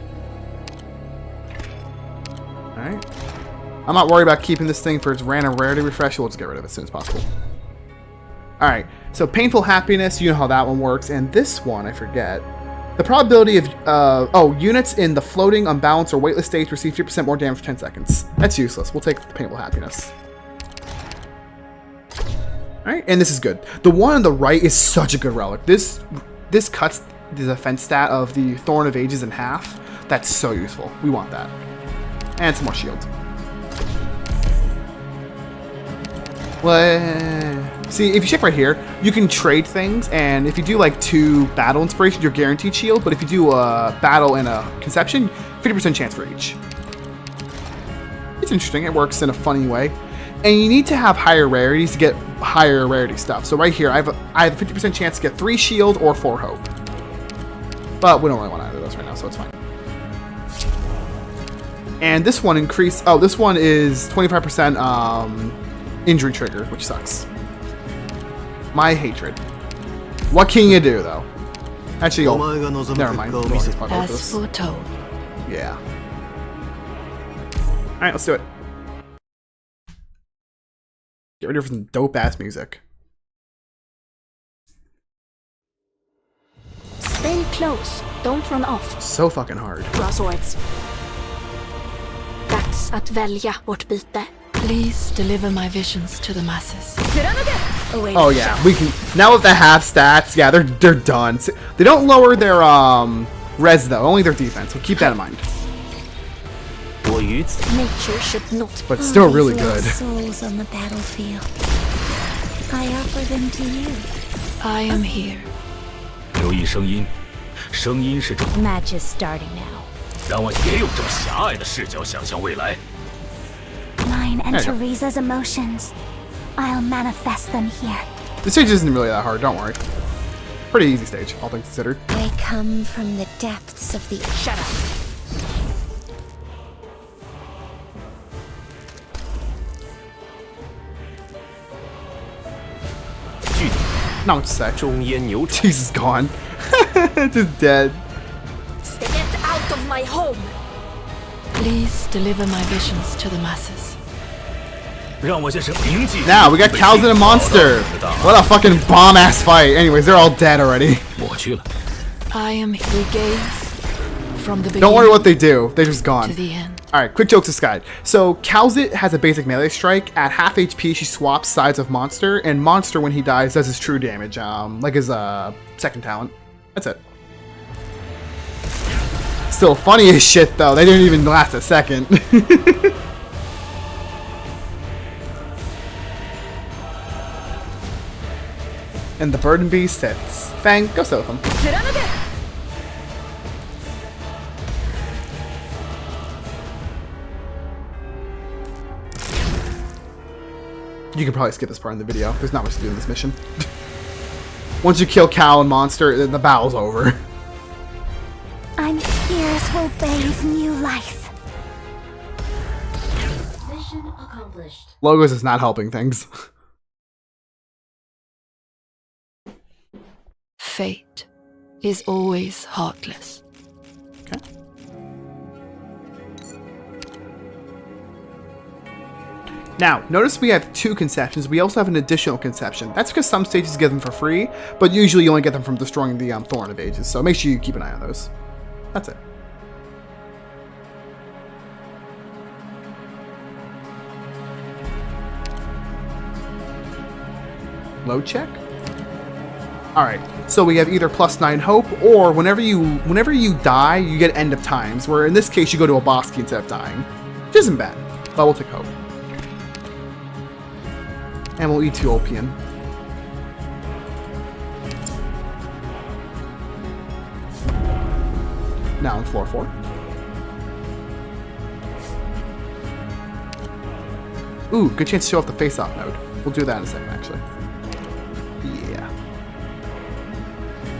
Alright. I'm not worried about keeping this thing for its random rarity refresh. We'll just get rid of it as soon as possible. Alright. So painful happiness, you know how that one works. And this one, I forget. The probability of, units in the floating, unbalanced, or weightless stage receive 3% more damage for 10 seconds. That's useless. We'll take the painful happiness. Alright, and this is good. The one on the right is such a good relic. This cuts the defense stat of the Thorn of Ages in half. That's so useful. We want that. And some more shield. Well, see, if you check right here, you can trade things, and if you do like 2 battle inspiration, you're guaranteed shield, but if you do a battle and a conception, 50% chance for each. It's interesting, it works in a funny way. And you need to have higher rarities to get higher rarity stuff. So right here, I have a 50% chance to get 3 shield or 4 hope. But we don't really want either of those right now, so it's fine. And this one this one is 25% injury trigger, which sucks. My hatred. What can you do, though? Actually, never mind. As foretold. Yeah. Alright, let's do it. Get ready for some dope-ass music. Stay close. Don't run off. So fucking hard. Bra swords. Dags att välja vårt byte. Please deliver my visions to the masses. Oh yeah, we can now with the half stats. Yeah, they're done. They don't lower their res though, only their defense. So keep that in mind. Nature should not. But still really good. Souls on the battlefield. I offer them to you. I am here. 留意声音，声音是这， Match is starting now. 让我也有这么狭隘的视角想象未来。 Mine and There you go. Teresa's emotions. I'll manifest them here. This stage isn't really that hard. Don't worry. Pretty easy stage, all things considered. They come from the depths of the. Shut up. No, it's sec. 中烟牛场， Jesus, gone. Just dead. Get out of my home. Please deliver my visions to the masses. 让我先生铭记。 Now, we got cows and a monster. What a fucking bomb-ass fight. Anyways, they're all dead already. 我去了。 I am we gaze from the beginning Don't worry what they do. They're just to gone. the end. Alright, quick jokes aside. So, Calzit has a basic melee strike. At half HP, she swaps sides of Monster, and Monster, when he dies, does his true damage, like his second talent. That's it. Still funny as shit, though. They didn't even last a second. And the Burden Beast sits. Fang, go sit with him. You can probably skip this part in the video. There's not much to do in this mission. Once you kill Cal and Monster, the battle's over. I'm here will bathe new life. Mission accomplished. Logos is not helping things. Fate is always heartless. Okay. Now, notice we have 2 conceptions. We also have an additional conception. That's because some stages get them for free, but usually you only get them from destroying the Thorn of Ages, so make sure you keep an eye on those. That's it. Load check? Alright, so we have either +9 hope, or whenever you die, you get end of times, where in this case you go to a boss key instead of dying. Which isn't bad, but we'll take hope. And we'll E2 Ulpian. Now on floor 4. Ooh, good chance to show off the face-off node. We'll do that in a second, actually. Yeah.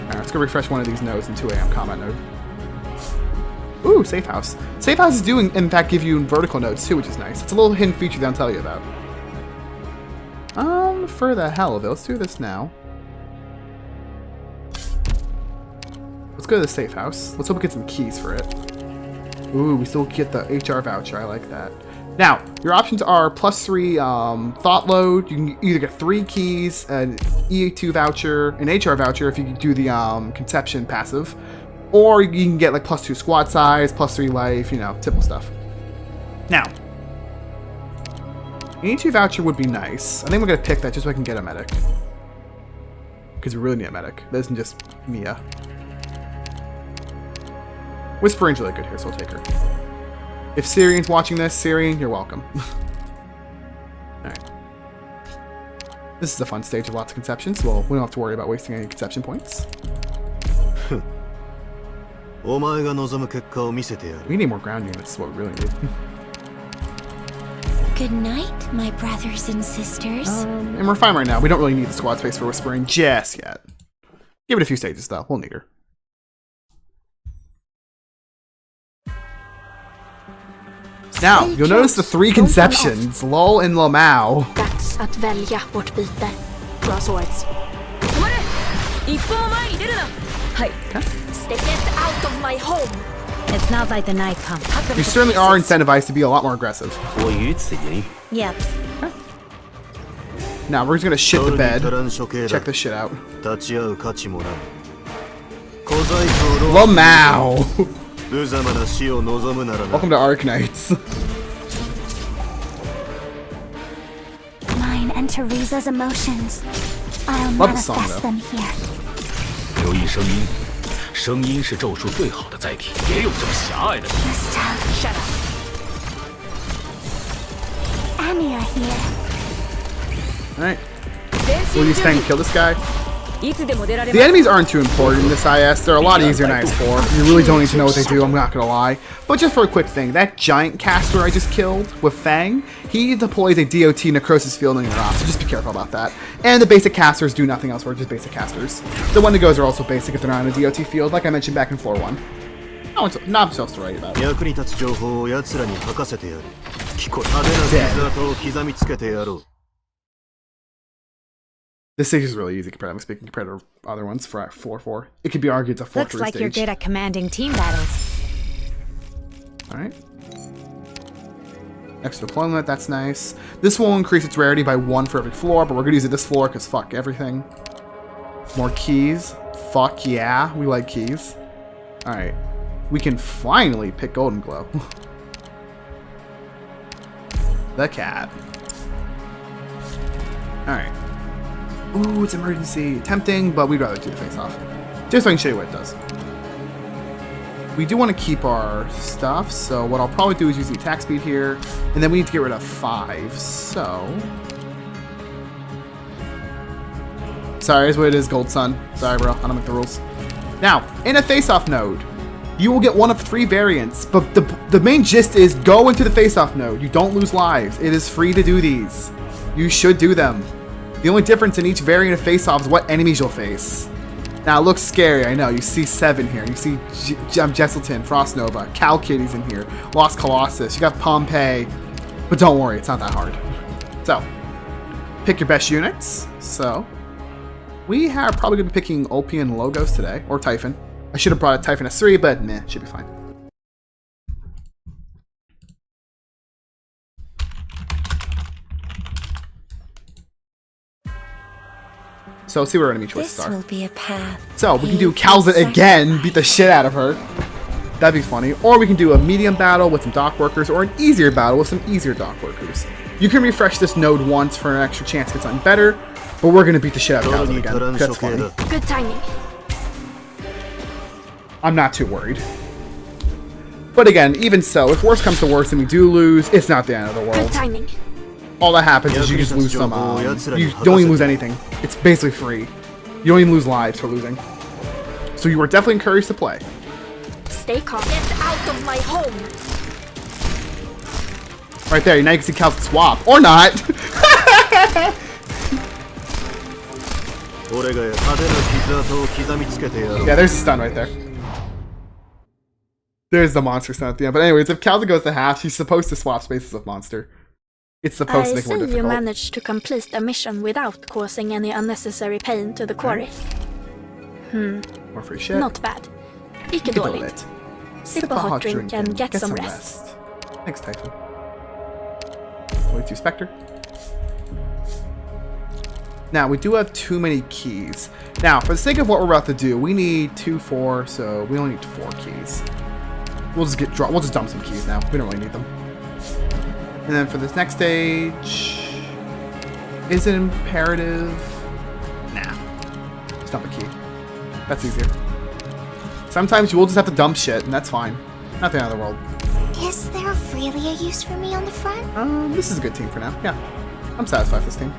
Alright, let's go refresh one of these nodes in 2 AM combat node. Ooh, Safe House. Safe Houses do, in fact, give you vertical nodes, too, which is nice. It's a little hidden feature they don't tell you about. For the hell of it, let's do this now. Let's go to the Safe House. Let's hope we get some keys for it. Ooh, we still get the HR voucher. I like that. Now, your options are +3 thought load. You can either get 3 keys, an E2 voucher, an HR voucher if you do the conception passive, or you can get like +2 squad size, +3 life, you know, typical stuff. Now, an E2 voucher would be nice. I think we're gonna pick that just so I can get a medic, because we really need a medic. That isn't just Mia. Whispering's really good here, so we'll take her. If Syrian's watching this, Syrian, you're welcome. Alright. This is a fun stage of lots of conceptions. Well, we don't have to worry about wasting any conception points. We need more ground units, is what we really need. Good night, my brothers and sisters. And we're fine right now. We don't really need the squad space for Whispering just yet. Give it a few stages, though. We'll need her. Now, you'll notice the 3 conceptions, Lol and Lamau. Dags att välja vårt byte. Crosswords. Get out of my home. It's not like the night comes. You certainly are incentivized to be a lot more aggressive. 我于此言， Yep. Now, we're just gonna shit the bed. Check this shit out. Lamau! Welcome to Arknights. Mine and Teresa's emotions. I'll Love the song, manifest though. them here. 留意声音，声音是咒术最好的载体，别有这么狭隘的。 Shut up. Anya here. Alright. Will you stand and kill this guy? The enemies aren't too important in this IS. They're a lot easier than IS4. You really don't need to know what they do, I'm not gonna lie. But just for a quick thing, that giant caster I just killed with Fang, he deploys a DOT necrosis field in your off, so just be careful about that. And the basic casters do nothing else, we're just basic casters. The Wendigos are also basic if they're not in a DOT field, like I mentioned back in floor 1. Not much else to write about. Dead. This stage is really easy, comparatively speaking, compared to other ones for 4-4. It could be argued it's a 4-3 Looks like stage. you're good at commanding team battles. Alright. Extra deployment, that's nice. This will increase its rarity by 1 for every floor, but we're going to use it this floor because fuck everything. More keys. Fuck yeah, we like keys. Alright. We can finally pick Golden Glow. The cat. Alright. Ooh, it's emergency. Tempting, but we'd rather do the face-off. Just so I can show you what it does. We do want to keep our stuff, so what I'll probably do is use the attack speed here, and then we need to get rid of 5, so... Sorry, is what it is, Gold Sun. Sorry, bro, I don't make the rules. Now, in a face-off node, you will get one of 3 variants, but the main gist is go into the face-off node. You don't lose lives. It is free to do these. You should do them. The only difference in each variant of face-off is what enemies you'll face. Now, it looks scary, I know. You see 7 here. You see Jesselton, Frost Nova, Cal Kitty's in here, Lost Colossus. You got Pompeii. But don't worry, it's not that hard. So, pick your best units. So, we are probably going to be picking Ulpian Logos today, or Typhon. I should have brought a Typhon S3, but meh, should be fine. So let's see what our enemy choices This are. will be a path. So we can do Calzit again, beat the shit out of her. That'd be funny. Or we can do a medium battle with some dock workers, or an easier battle with some easier dock workers. You can refresh this node once for an extra chance to get something better, but we're gonna beat the shit out of Calzit again. That's funny. Good timing. I'm not too worried. But again, even so, if worse comes to worse and we do lose, it's not the end of the Good world. timing. All that happens is you just lose some, you don't even lose anything. It's basically free. You don't even lose lives for losing. So you are definitely encouraged to play. Stay calm. Get out of my home. Right there, now you can see Cal's swap. Or not! Yeah, there's the stun right there. There's the monster stun at the end. But anyways, if Calza goes to half, she's supposed to swap spaces with monster. It's supposed to make it more difficult. managed to complete the mission without causing any unnecessary pain to the quarry. More free shit. Not bad. Icke dåligt. Sip a hot drink and get some rest. Thanks, Typhon. 22 Spectre. Now, we do have too many keys. Now, for the sake of what we're about to do, we need 2, 4, so we only need 4 keys. We'll just dump some keys now. We don't really need them. And then for this next stage, is it imperative? Nah. Just dump a key. That's easier. Sometimes you will just have to dump shit, and that's fine. Not the end of the world. Is there really a use for me on the front? This is a good team for now. Yeah. I'm satisfied with this team.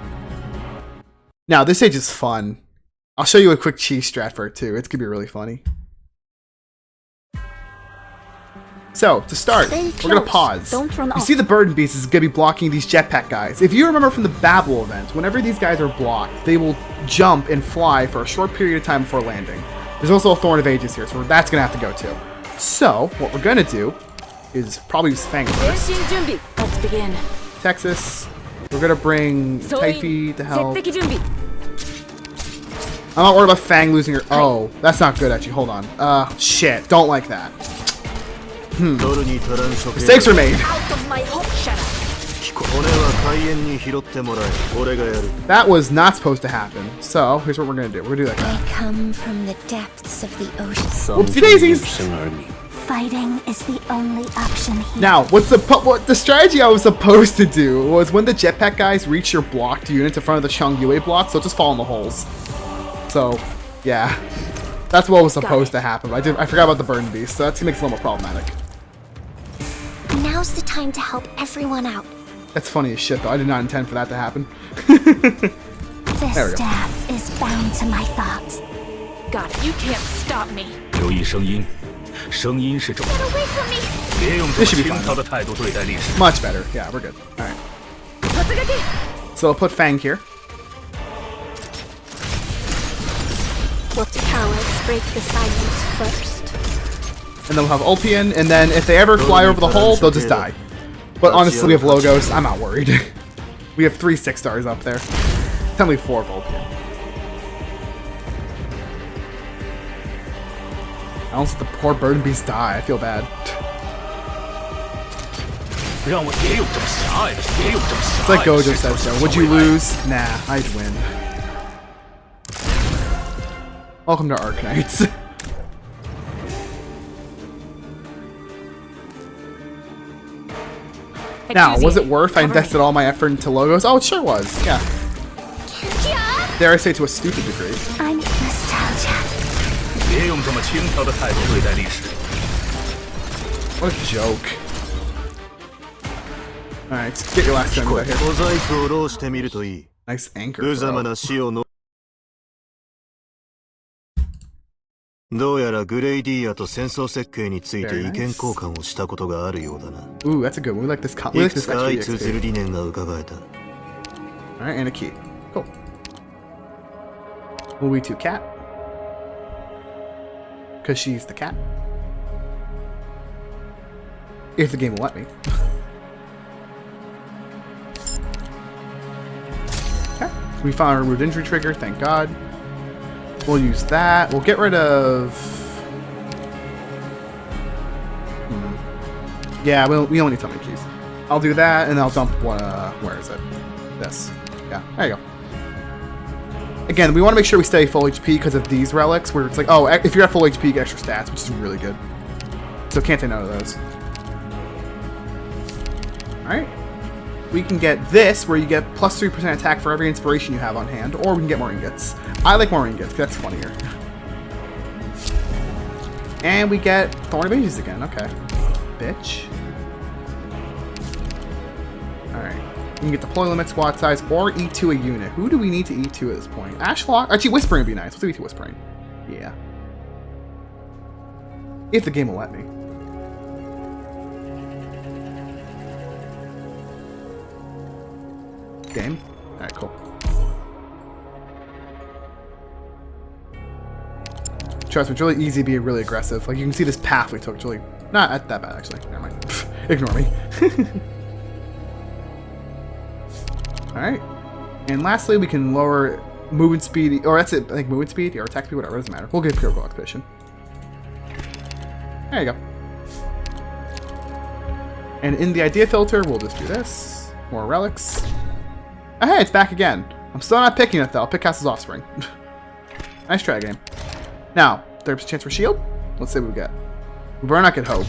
Now, this stage is fun. I'll show you a quick cheese strat for it, too. It's going to be really funny. So, to start, we're going to pause. Don't run You off. see the Burden Beast is going to be blocking these jetpack guys. If you remember from the Babel event, whenever these guys are blocked, they will jump and fly for a short period of time before landing. There's also a Thorn of Ages here, so that's going to have to go too. So, what we're going to do is probably use Fang first. Let's begin. Texas. We're going to bring Typhi to help. I'm not worried about Fang losing her. Oh, that's not good, actually. Hold on. Shit. Don't like that. Mistakes were made. Out of my home, Shadow. That was not supposed to happen. So, here's what we're going to do. We're going to do like I that. come from the depths of the ocean. Whoopsie daisies! Fighting is the only option here. Now, what the strategy I was supposed to do was when the jetpack guys reach your blocked units in front of the Chung Yue block, so just fall in the holes. So, yeah. That's what was supposed to happen. I forgot about the Burden Beast, so that makes it a little more problematic. Now's the time to help everyone out. That's funny as shit, though. I did not intend for that to happen. This There we go. staff is bound to my thoughts. Got it. You can't stop me. 留意声音，声音是重要。 Away from me! 别用 This 这 should be 么 fine. 轻佻的态度对待历史。 Much better. Yeah, we're good. Alright. So I'll put Fang here. What cowards break the silence first? And then we'll have Ulpian, and then if they ever fly over the hole, they'll just die. But honestly, we have Logos. I'm not worried. We have 3 6-stars up there. Technically 4 of Ulpian. I almost let the poor bird beast die. I feel bad. It's like Gojo says so. Would you lose? Nah, I'd win. Welcome to Arknights. Now, was it worth I invested all my effort into logos? Oh, it sure was. Yeah. Dare I say to a stupid degree. I'm nostalgia. What a joke. Alright, get your last turn out here. Nice anchor throw. どうやらグレイディアと戦争設計について意見交換をしたことがあるようだな。 Ooh, that's a good one. We like this. We い like く this つか相通 XP. ずる理念が伺えた。 Alright, and a key. Cool. Will we two cat? Because she's the cat. If the game will let me. Okay. We found a removed injury trigger, thank God. We'll use that. We'll get rid of... Yeah, we only need so many keys. I'll do that, and I'll dump one... where is it? This. Yeah, there you go. Again, we want to make sure we stay full HP because of these relics, where it's like, oh, if you're at full HP, you get extra stats, which is really good. So can't say no to those. Alright. We can get this, where you get plus 3% attack for every inspiration you have on hand, or we can get more ingots. I like more ingots, because that's funnier. And we get Thorny Mages again, okay. Bitch. Alright. You can get deploy limit, squad size, or E2 a unit. Who do we need to E2 at this point? Ashlock? Actually, Whispering would be nice. Let's do E2 Whispering. Yeah. If the game will let me. Game? Alright, cool. Trust me, it's really easy to be really aggressive. Like, you can see this path we took. It's really not that bad, actually. Never mind. Ignore me. Alright. And lastly, we can lower movement speed, or that's it, I think movement speed, or attack speed, whatever, doesn't matter. We'll get Pure Gold Expedition. There you go. And in the idea filter, we'll just do this. More relics. Oh, hey, it's back again. I'm still not picking it, though. I'll pick Castle's Offspring. Nice try, game. Now, there's a chance for shield. Let's see what we get. We better not get hope.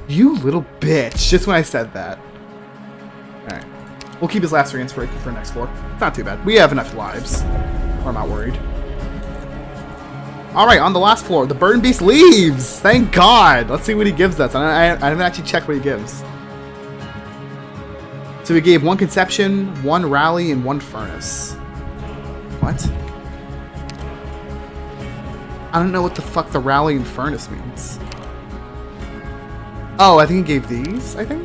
You little bitch. Just when I said that. Alright. We'll keep his last 3 inspiration for next floor. It's not too bad. We have enough lives. I'm not worried. Alright, on the last floor, the Burden Beast leaves! Thank God! Let's see what he gives us. I haven't actually checked what he gives. So we gave 1 Conception, 1 Rally, and 1 Furnace. What? I don't know what the fuck the Rally and Furnace means. Oh, I think he gave these, I think?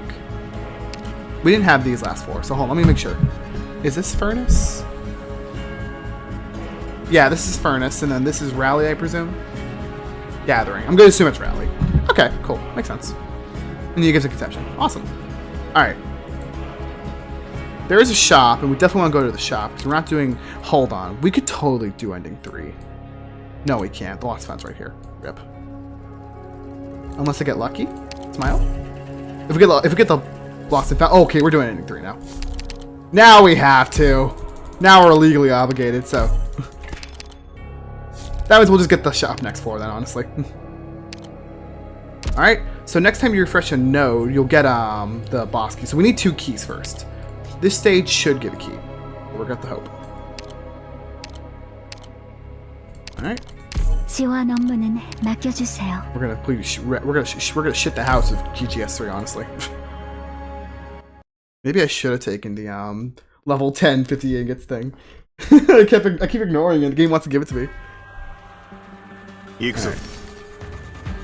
We didn't have these last 4, so hold on, let me make sure. Is this Furnace? Yeah, this is Furnace, and then this is Rally, I presume? Gathering. I'm going to assume it's Rally. Okay, cool. Makes sense. And then he gives a Conception. Awesome. Alright. There is a shop, and we definitely want to go to the shop, because we're not doing... Hold on. We could totally do Ending 3. No, we can't. The Lost Fence right here. Rip. Unless I get lucky. Smile. If we get the Lost and Found... Oh, okay, we're doing Ending 3 now. Now we have to. Now we're legally obligated, so... That means we'll just get the shop next floor then, honestly. Alright, so next time you refresh a node, you'll get the boss key. So we need 2 keys first. This stage should give a key. We'll work out the hope. Alright. 지원 업무는 맡겨주세요. We're gonna shit the house of GGS3, honestly. Maybe I should have taken the level 10 50 ingots thing. I keep ignoring it. The game wants to give it to me. Right.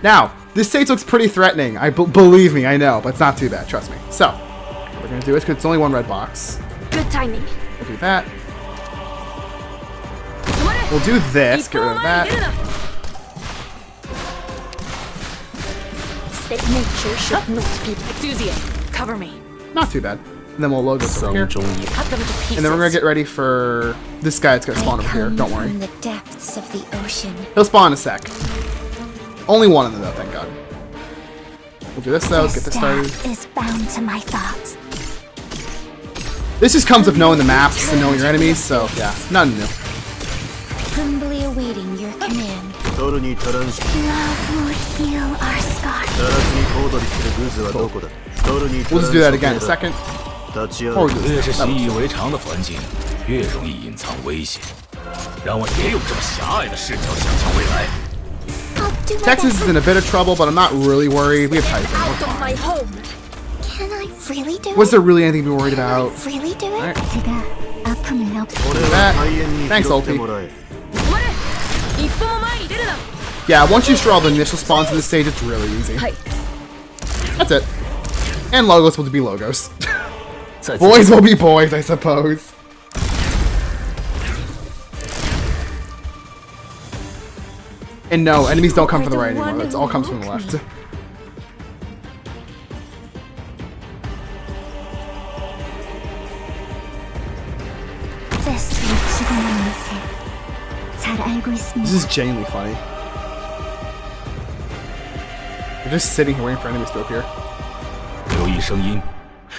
Now, this stage looks pretty threatening. Believe me, I know, but it's not too bad. Trust me. So, what we're gonna do is, because it's only 1 red box. Good timing. We'll do that. We'll do this. Get rid of that. State nature should not be Enthusiast, cover me. Not too bad. And then we'll load this over here. Cut them to pieces. And then we're gonna get ready for this guy that's gonna spawn over here. Don't worry. From the depths of the ocean. He'll spawn in a sec. Only one of them though, thank God. We'll do this though, let's get this started. Is bound to my thoughts. This just comes with knowing the maps and knowing your enemies, so yeah, nothing new. Humbly awaiting your command. Love will heal our scars. We'll just do that again in a second. Or we do 越 this 是 now. 习以为常的环境，越容易隐藏危险。让我也有这么狭隘的视角想象未来。 I'll do my Texas best. is in a bit of trouble, but I'm not really worried. We have Typhon. Out of my home. Can I really do Was it? there really anything to be worried Can I about? really do it? Alright. 제가 아픔을 없애. That. Thanks, Ulti. 止まれ一歩も前に出るな Yeah, once you destroy all the initial spawns in this stage, it's really easy. はい That's it. And logos will be logos. 再次 Boys will be boys, I suppose. And no, enemies don't come from the right anymore. It all comes from the left. This is genuinely funny. We're just sitting here waiting for enemies to appear. 留意声音，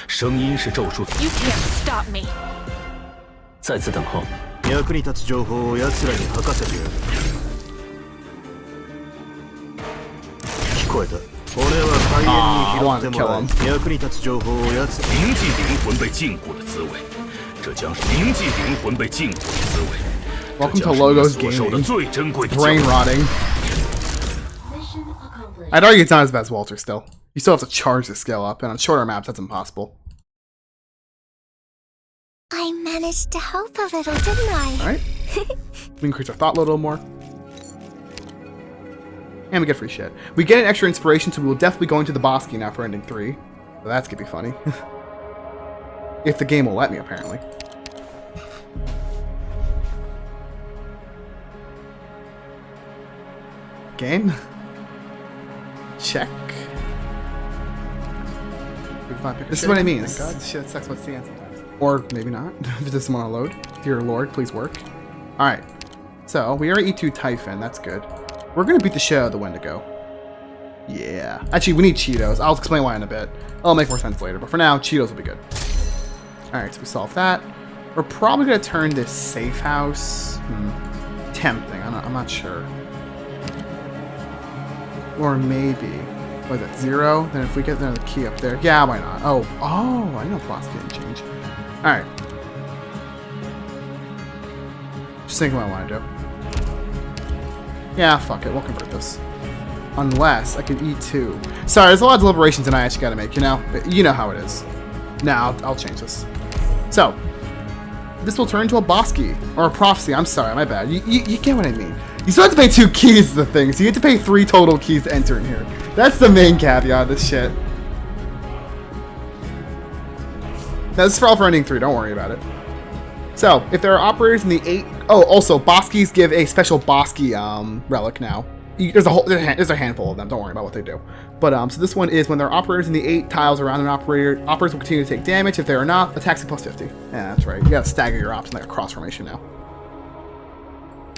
声音是咒术。 You can't stop me. 再次等候。役に立つ情報を奴らに吐かせてやる。聞こえた。俺は海縁に拾ってもらい、役に立つ情報を奴らに。铭记灵魂被禁锢的滋味，这将是铭记灵魂被禁锢的滋味。 Welcome 这 to 将是你们 Logos 所受的 Gaming. 最珍贵的教 Brain 训。 rotting. Mission accomplished. I'd argue it's not as bad as Walter still. You still have to charge the scale up, and on shorter maps, that's impossible. I managed to help a little, didn't I? Alright. We increase our thought load a little more. And we get free shit. We get an extra inspiration, so we will definitely go into the boss key now for ending 3. So that's gonna be funny. If the game will let me, apparently. Game? Check. This is what I mean. God, shit sucks with sand sometimes. Or maybe not. If it doesn't want to load. Dear Lord, please work. Alright. So, we are E2 Typhon. That's good. We're going to beat the shit out of the Wendigo. Yeah. Actually, we need Cheetos. I'll explain why in a bit. It'll make more sense later. But for now, Cheetos will be good. Alright, so we solved that. We're probably going to turn this safe house... tempting. I'm not sure. Or maybe... Was it 0? Then if we get another key up there... Yeah, why not? Oh, I know velocity didn't change. Alright. Just thinking what I want to do. Yeah, fuck it. We'll convert this. Unless I can E2. Sorry, there's a lot of deliberations that I actually gotta make, you know? You know how it is. Now, I'll change this. So, this will turn into a boss key. Or a prophecy. I'm sorry, my bad. You get what I mean. You still have to pay 2 keys to the thing, so you have to pay 3 total keys to enter in here. That's the main caveat of this shit. That's for ending 3, don't worry about it. So, if there are operators in the 8... Oh, also, boss keys give a special boss key relic now. There's a handful of them, don't worry about what they do. But, so this one is when there are operators in the 8 tiles around an operator, operators will continue to take damage. If they are not, attacks at plus 50. Yeah, that's right. You gotta stagger your ops like a cross formation now.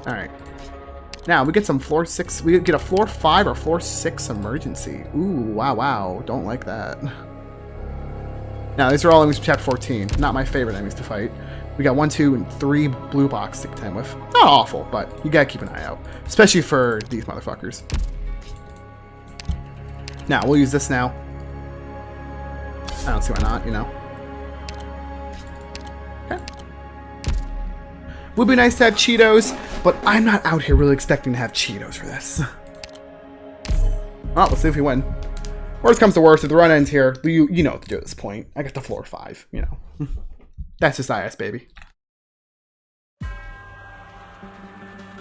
Alright. Now, we get some floor 6... We get a floor 5 or floor 6 emergency. Ooh, wow. Don't like that. Now, these are all enemies from Chapter 14. Not my favorite enemies to fight. We got 1, 2, and 3 blue box to contend with. Not awful, but you gotta keep an eye out. Especially for these motherfuckers. Now, we'll use this now. I don't see why not, you know. Okay. Would be nice to have Cheetos, but I'm not out here really expecting to have Cheetos for this. Well, let's see if we win. Worst comes to worst, if the run ends here, you know what to do at this point. I got the floor 5, you know. That's just IS, baby.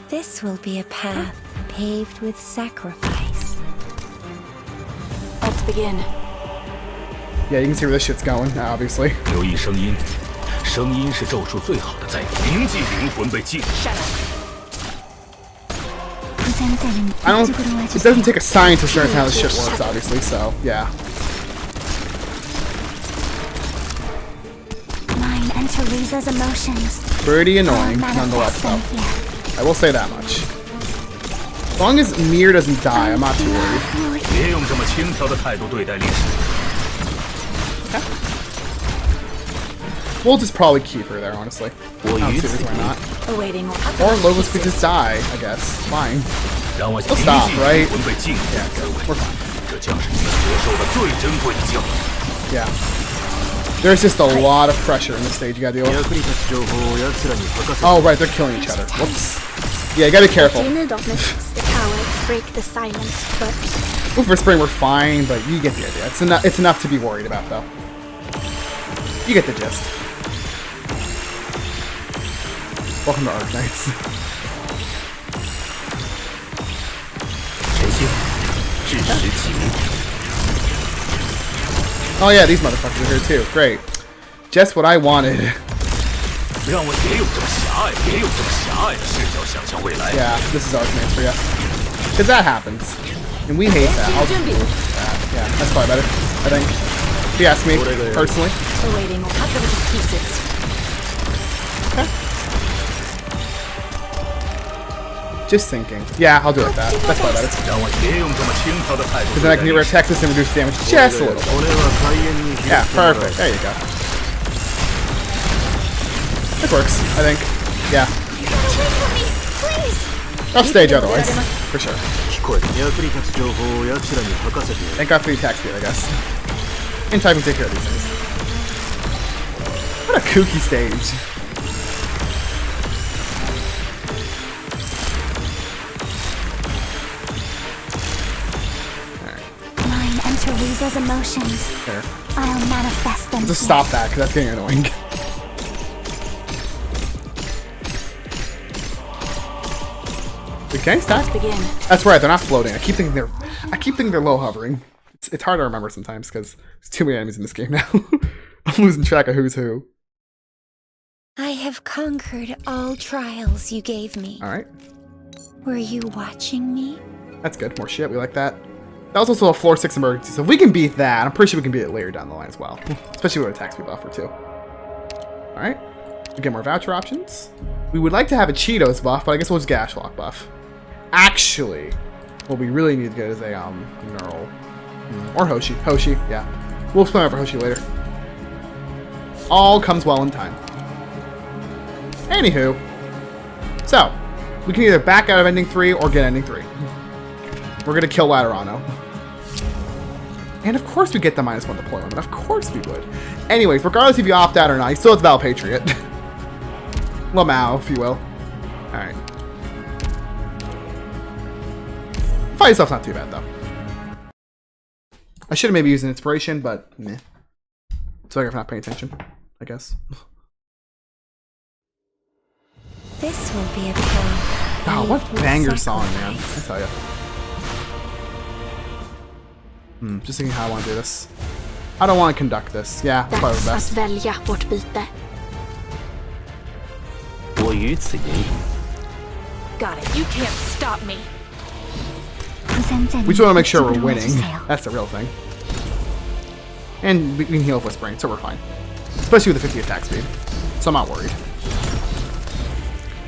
This will be a path paved with sacrifice. Let's begin. Yeah, you can see where this shit's going, obviously. 留意声音，声音是咒术最好的载体。铭记灵魂被禁。 It doesn't take a scientist to understand how this shit works, obviously, so, yeah. Mine and Teresa's emotions. Pretty annoying, nonetheless, though. I will say that much. As long as Mir doesn't die, I'm not too worried. 别用这么轻佻的态度对待烈士。 We'll just probably keep her there, honestly. I don't see reason why not. Awaiting Or Logos could just die, I guess. Fine. 让我 We'll stop, right? 魂被禁锢 Yeah, 的滋 good. 味， We're fine. 这将是你们所受的最珍贵的教育。 Yeah. There's just a lot of pressure in this stage you gotta deal with. 役に立つ情報を奴らに吐かせ Oh, right, they're killing each other. Whoops. Yeah, you gotta be careful. You need of me. The cowards break the silence first. Well, for spring, we're fine, but you get the idea. It's enough to be worried about, though. You get the gist. Welcome to Arknights. 陈星，至时起名。 Oh yeah, these motherfuckers are here too. Great. Just what I wanted. 让我别有这么狭隘，别有这么狭隘的视角想象未来。 Yeah, this is Arknights for you. Because that happens. And we hate that. I'll just move that. Yeah, that's probably better, I think. If you ask me, personally. Awaiting will cut them to pieces. Just thinking. Yeah, I'll do it like that. That's probably better. 让我别用这么轻佻的态度 Because 对 then I 待 can get 烈 rid of 士。 Texas and reduce damage just a little bit. 俺は開演に Yeah, perfect. There you go. This works, I think. Yeah. Rough stage otherwise, for sure. 聞こえ役に立つ情報を奴らに吐かせて Thank God for the attack speed, I guess. In time we take care of these things. What a kooky stage. Mine enter Riza's emotions. There. I'll manifest them. Just stop that, because that's getting annoying. Okay, stack. Begin. That's right, they're not floating. I keep thinking they're low hovering. It's hard to remember sometimes because there's too many enemies in this game now. I'm losing track of who's who. I have conquered all trials you gave me. Alright. Were you watching me? That's good. More shit. We like that. That was also a floor 6 emergency, so if we can beat that, I'm pretty sure we can beat it later down the line as well. Especially with attack speed buffer too. Alright. We get more voucher options. We would like to have a Cheetos buff, but I guess we'll just get Ashlock buff. Actually, what we really need to get is a Neural. Or Hoshi. Hoshi, yeah. We'll explain over Hoshi later. All comes well in time. Anywho. So, we can either back out of ending 3 or get ending 3. We're gonna kill Laterano. And of course we get the -1 deployment. Of course we would. Anyways, regardless if you opt out or not, you still have Val Patriot. Lamau, if you will. Alright. Fight itself's not too bad, though. I should have maybe used an inspiration, but meh. So I'm not paying attention, I guess. This will be a pain. Oh, what banger song, man. I tell ya. Just thinking how I want to do this. I don't want to conduct this. Yeah, that's probably the Dags best. att välja vårt byte. 我于此言语。 Got it. You can't stop me. We just want to make sure we're winning. That's the real thing. And we can heal with Spring, so we're fine. Especially with the 50 attack speed. So I'm not worried.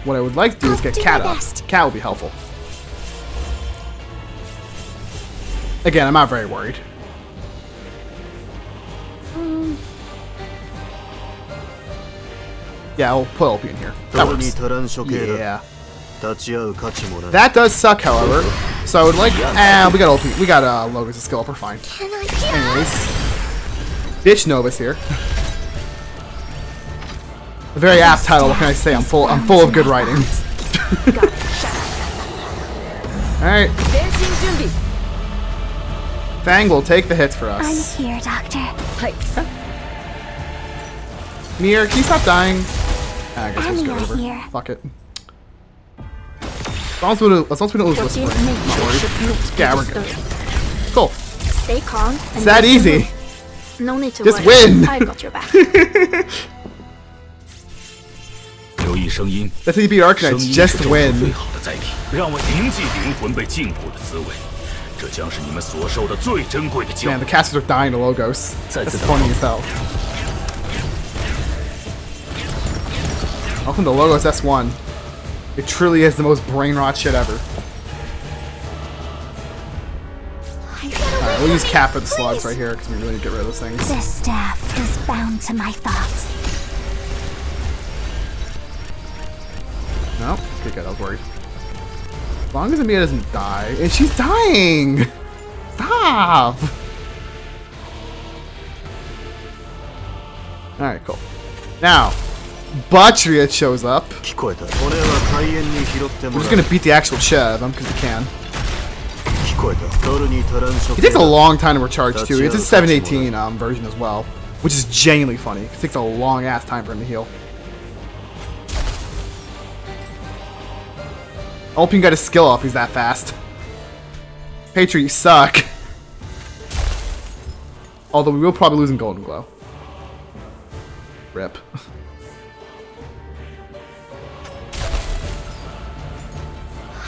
What I would like to do is get Cat up. Cat will be helpful. Again, I'm not very worried. Yeah, I'll put LP in here. That どうに works. 足らん処刑だ Yeah. 立ち会う価値もない That does suck, however. So I would like... we got LP. We got Logos to skill up. We're fine. Anyways. Bitch Nova's here. A very apt title. What can I say? I'm full of good writing. Alright. Fang will take the hits for I'm us. here, Doctor. Mir, can you stop dying? I guess we'll just go I'm over. here. Fuck it. As long as we don't lose Whispering. Not worried. Yeah, we're good. Cool. Stay calm. It's that easy. No need to Just worry. win. I've got your back. 留意声音， That's how you beat 声 Arknights. 音是 Just 咒术 win. 最好的载体，让我铭记灵魂被禁锢的滋味。这将是你们所受的最珍贵的教 Man, 育 the。casters are dying to Logos. That's funny as hell. Welcome to Logos S1. It truly is the most brain rot shit ever. Alright, we'll use Cap for the slugs right here because we really need to get rid of those things. This staff is bound to my thoughts. No? Okay, good. I was worried. As long as Amiya doesn't die. And she's dying! Stop! Alright, cool. Now, Buttriot shows up. 聞こえた。俺は開演に拾っても We're ら just う。 gonna beat the actual Chev, because we can. 聞こえた。取るに足らん職 It takes a long time to recharge too. It's a 718 version as well, which is genuinely funny. It takes a long ass time for him to heal. I hope you got his skill up. He's that fast. Patriot, you suck. Although we will probably lose in Golden Glow. Rip.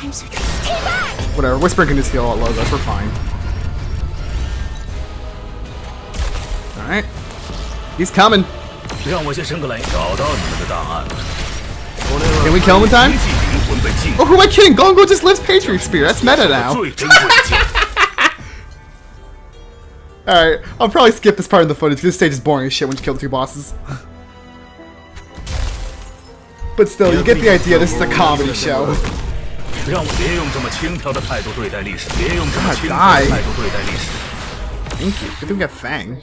I'm so stay back! Whatever. Whisper can just heal all logos. We're fine. All right. He's coming. 让我先伸个懒腰，找到你们的档案了。 Can we kill him in time? 灵魂被禁 Oh, who am I kidding? Gongo just lives Patriot Spear. That's meta now. 最珍贵剑。 Alright, I'll probably skip this part of the footage because this stage is boring as shit when you kill the two bosses. But still, you get the idea. This is a comedy show. 让我别用这么轻佻的态度对待历史，别用这么轻佻的态度对待历史。 Thank you. Good thing we got Fang.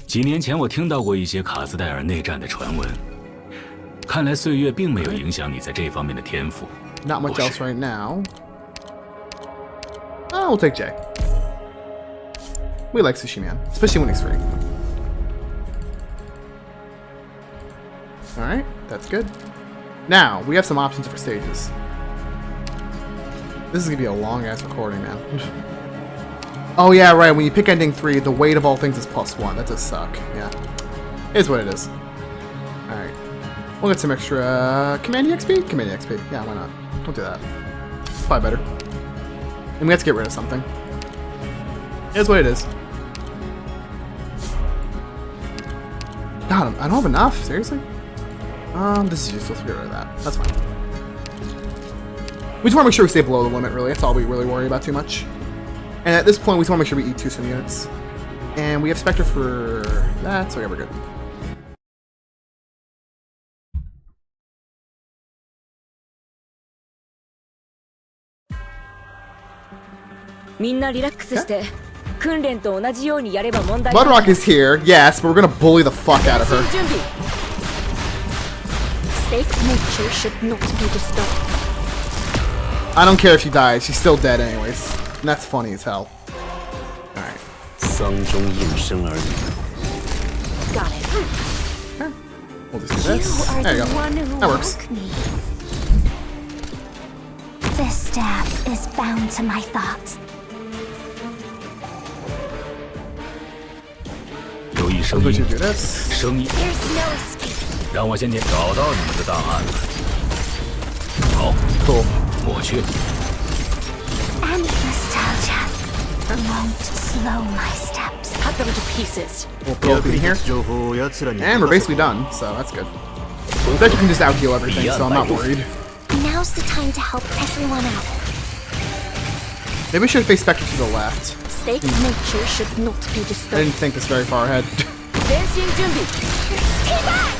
几年前我听到过一些卡斯戴尔内战的传闻，看来岁月并没有影响你在这方面的天赋。 Not much else right now. Oh, we'll take Jay. We like Sushi Man, especially when he's free. Alright, that's good. Now, we have some options for stages. This is gonna be a long ass recording, man. Oh yeah, right, when you pick ending 3, the weight of all things is +1. That does suck. Yeah. It is what it is. Alright. We'll get some extra Command EXP? Command EXP. Yeah, why not? Don't do that. It's probably better. And we have to get rid of something. It is what it is. God, I don't have enough. Seriously? This is useless. Get rid of that. That's fine. We just want to make sure we stay below the limit, really. That's all we really worry about too much. And at this point, we just want to make sure we eat 2 swim units. And we have Spectre for that, so yeah, we're good. Bloodrock is here, yes, but we're gonna bully the fuck out of her. State nature should not be disturbed. I don't care if she dies, she's still dead anyways. And that's funny as hell. Alright. 丧中应声而已。 Got it. Okay. We'll just do this. There you go. That works. This staff is bound to my thoughts. 有一声 We'll 音 let you do this. 声音， There's no escape. 让我先找到你们的档案了。好， Cool. 抹去。 And nostalgia won't slow my steps. Cut them to pieces. We'll throw it in here. 情報を奴らに And we're basically done, so that's good. Spectre can just out heal everything, so I'm not worried. Now's the time to help everyone out. Maybe we should face Spectre to the left. State nature should not be I disturbed. didn't think this very far ahead. 前進準備 Stay back!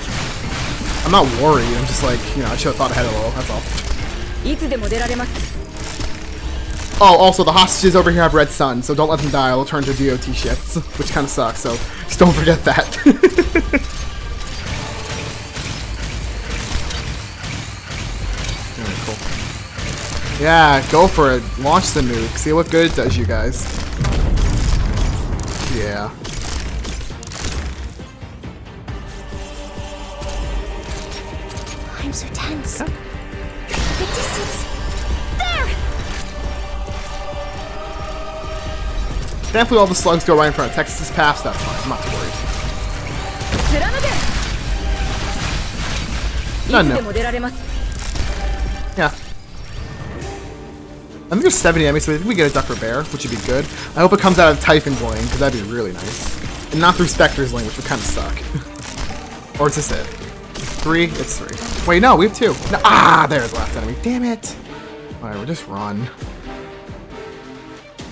I'm not worried, I'm just like, you know, I should have thought ahead a little, that's all. いつでも出られます Oh, also, the hostages over here have red sun, so don't let them die, they'll turn to DOT shits, which kind of sucks, so just don't forget that. Alright, cool. Yeah, go for it. Launch the nuke. See what good it does you guys. Yeah. I'm so tense. The distance. There! Thankfully all the slugs go right in front of Texas's path, so that's fine. I'm not too worried. 貫けい No, つ no. でも出られます Yeah. I think there's 70 enemies, so I think we get a Duck or Bear, which would be good. I hope it comes out of Typhon's lane, because that'd be really nice. And not through Spectre's lane, which would kind of suck. Or is this it? 3? It's 3. Wait, no, we have 2. No, ah, there's the last enemy. Damn it. Alright, we'll just run.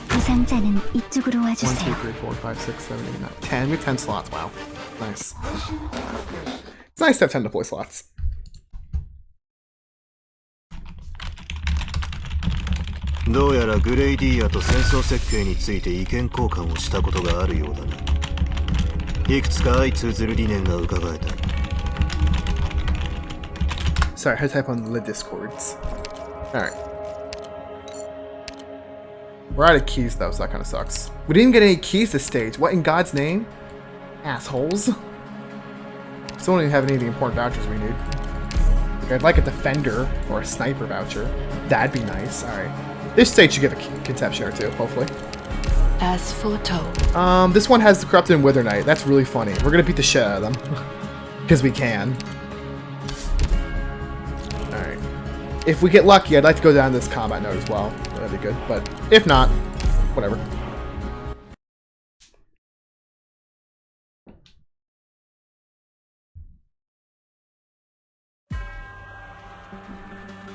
부상자는 이쪽으로 1, 2, 와주세요. 3, 4, 5, 6, 7, 8, 9, 10. We have 10 slots. Wow. Nice. It's nice to have 10 deploy slots. どうやらグレイディアと戦争設計について意見交換をしたことがあるようだな。いくつか相通ずる理念が伺えた。Sorry, I had to type on the Discords. Alright. We're out of keys though, so that kind of sucks. We didn't even get any keys this stage. What in God's name? Assholes. Still don't even have any of the important vouchers we need. Like, I'd like a defender or a sniper voucher. That'd be nice. Alright. This stage should give a conception or two, hopefully. As foretold. This one has the Corrupted and Wither Knight. That's really funny. We're gonna beat the shit out of them. Because we can. Alright. If we get lucky, I'd like to go down this combat node as well. That'd be good. But if not, whatever.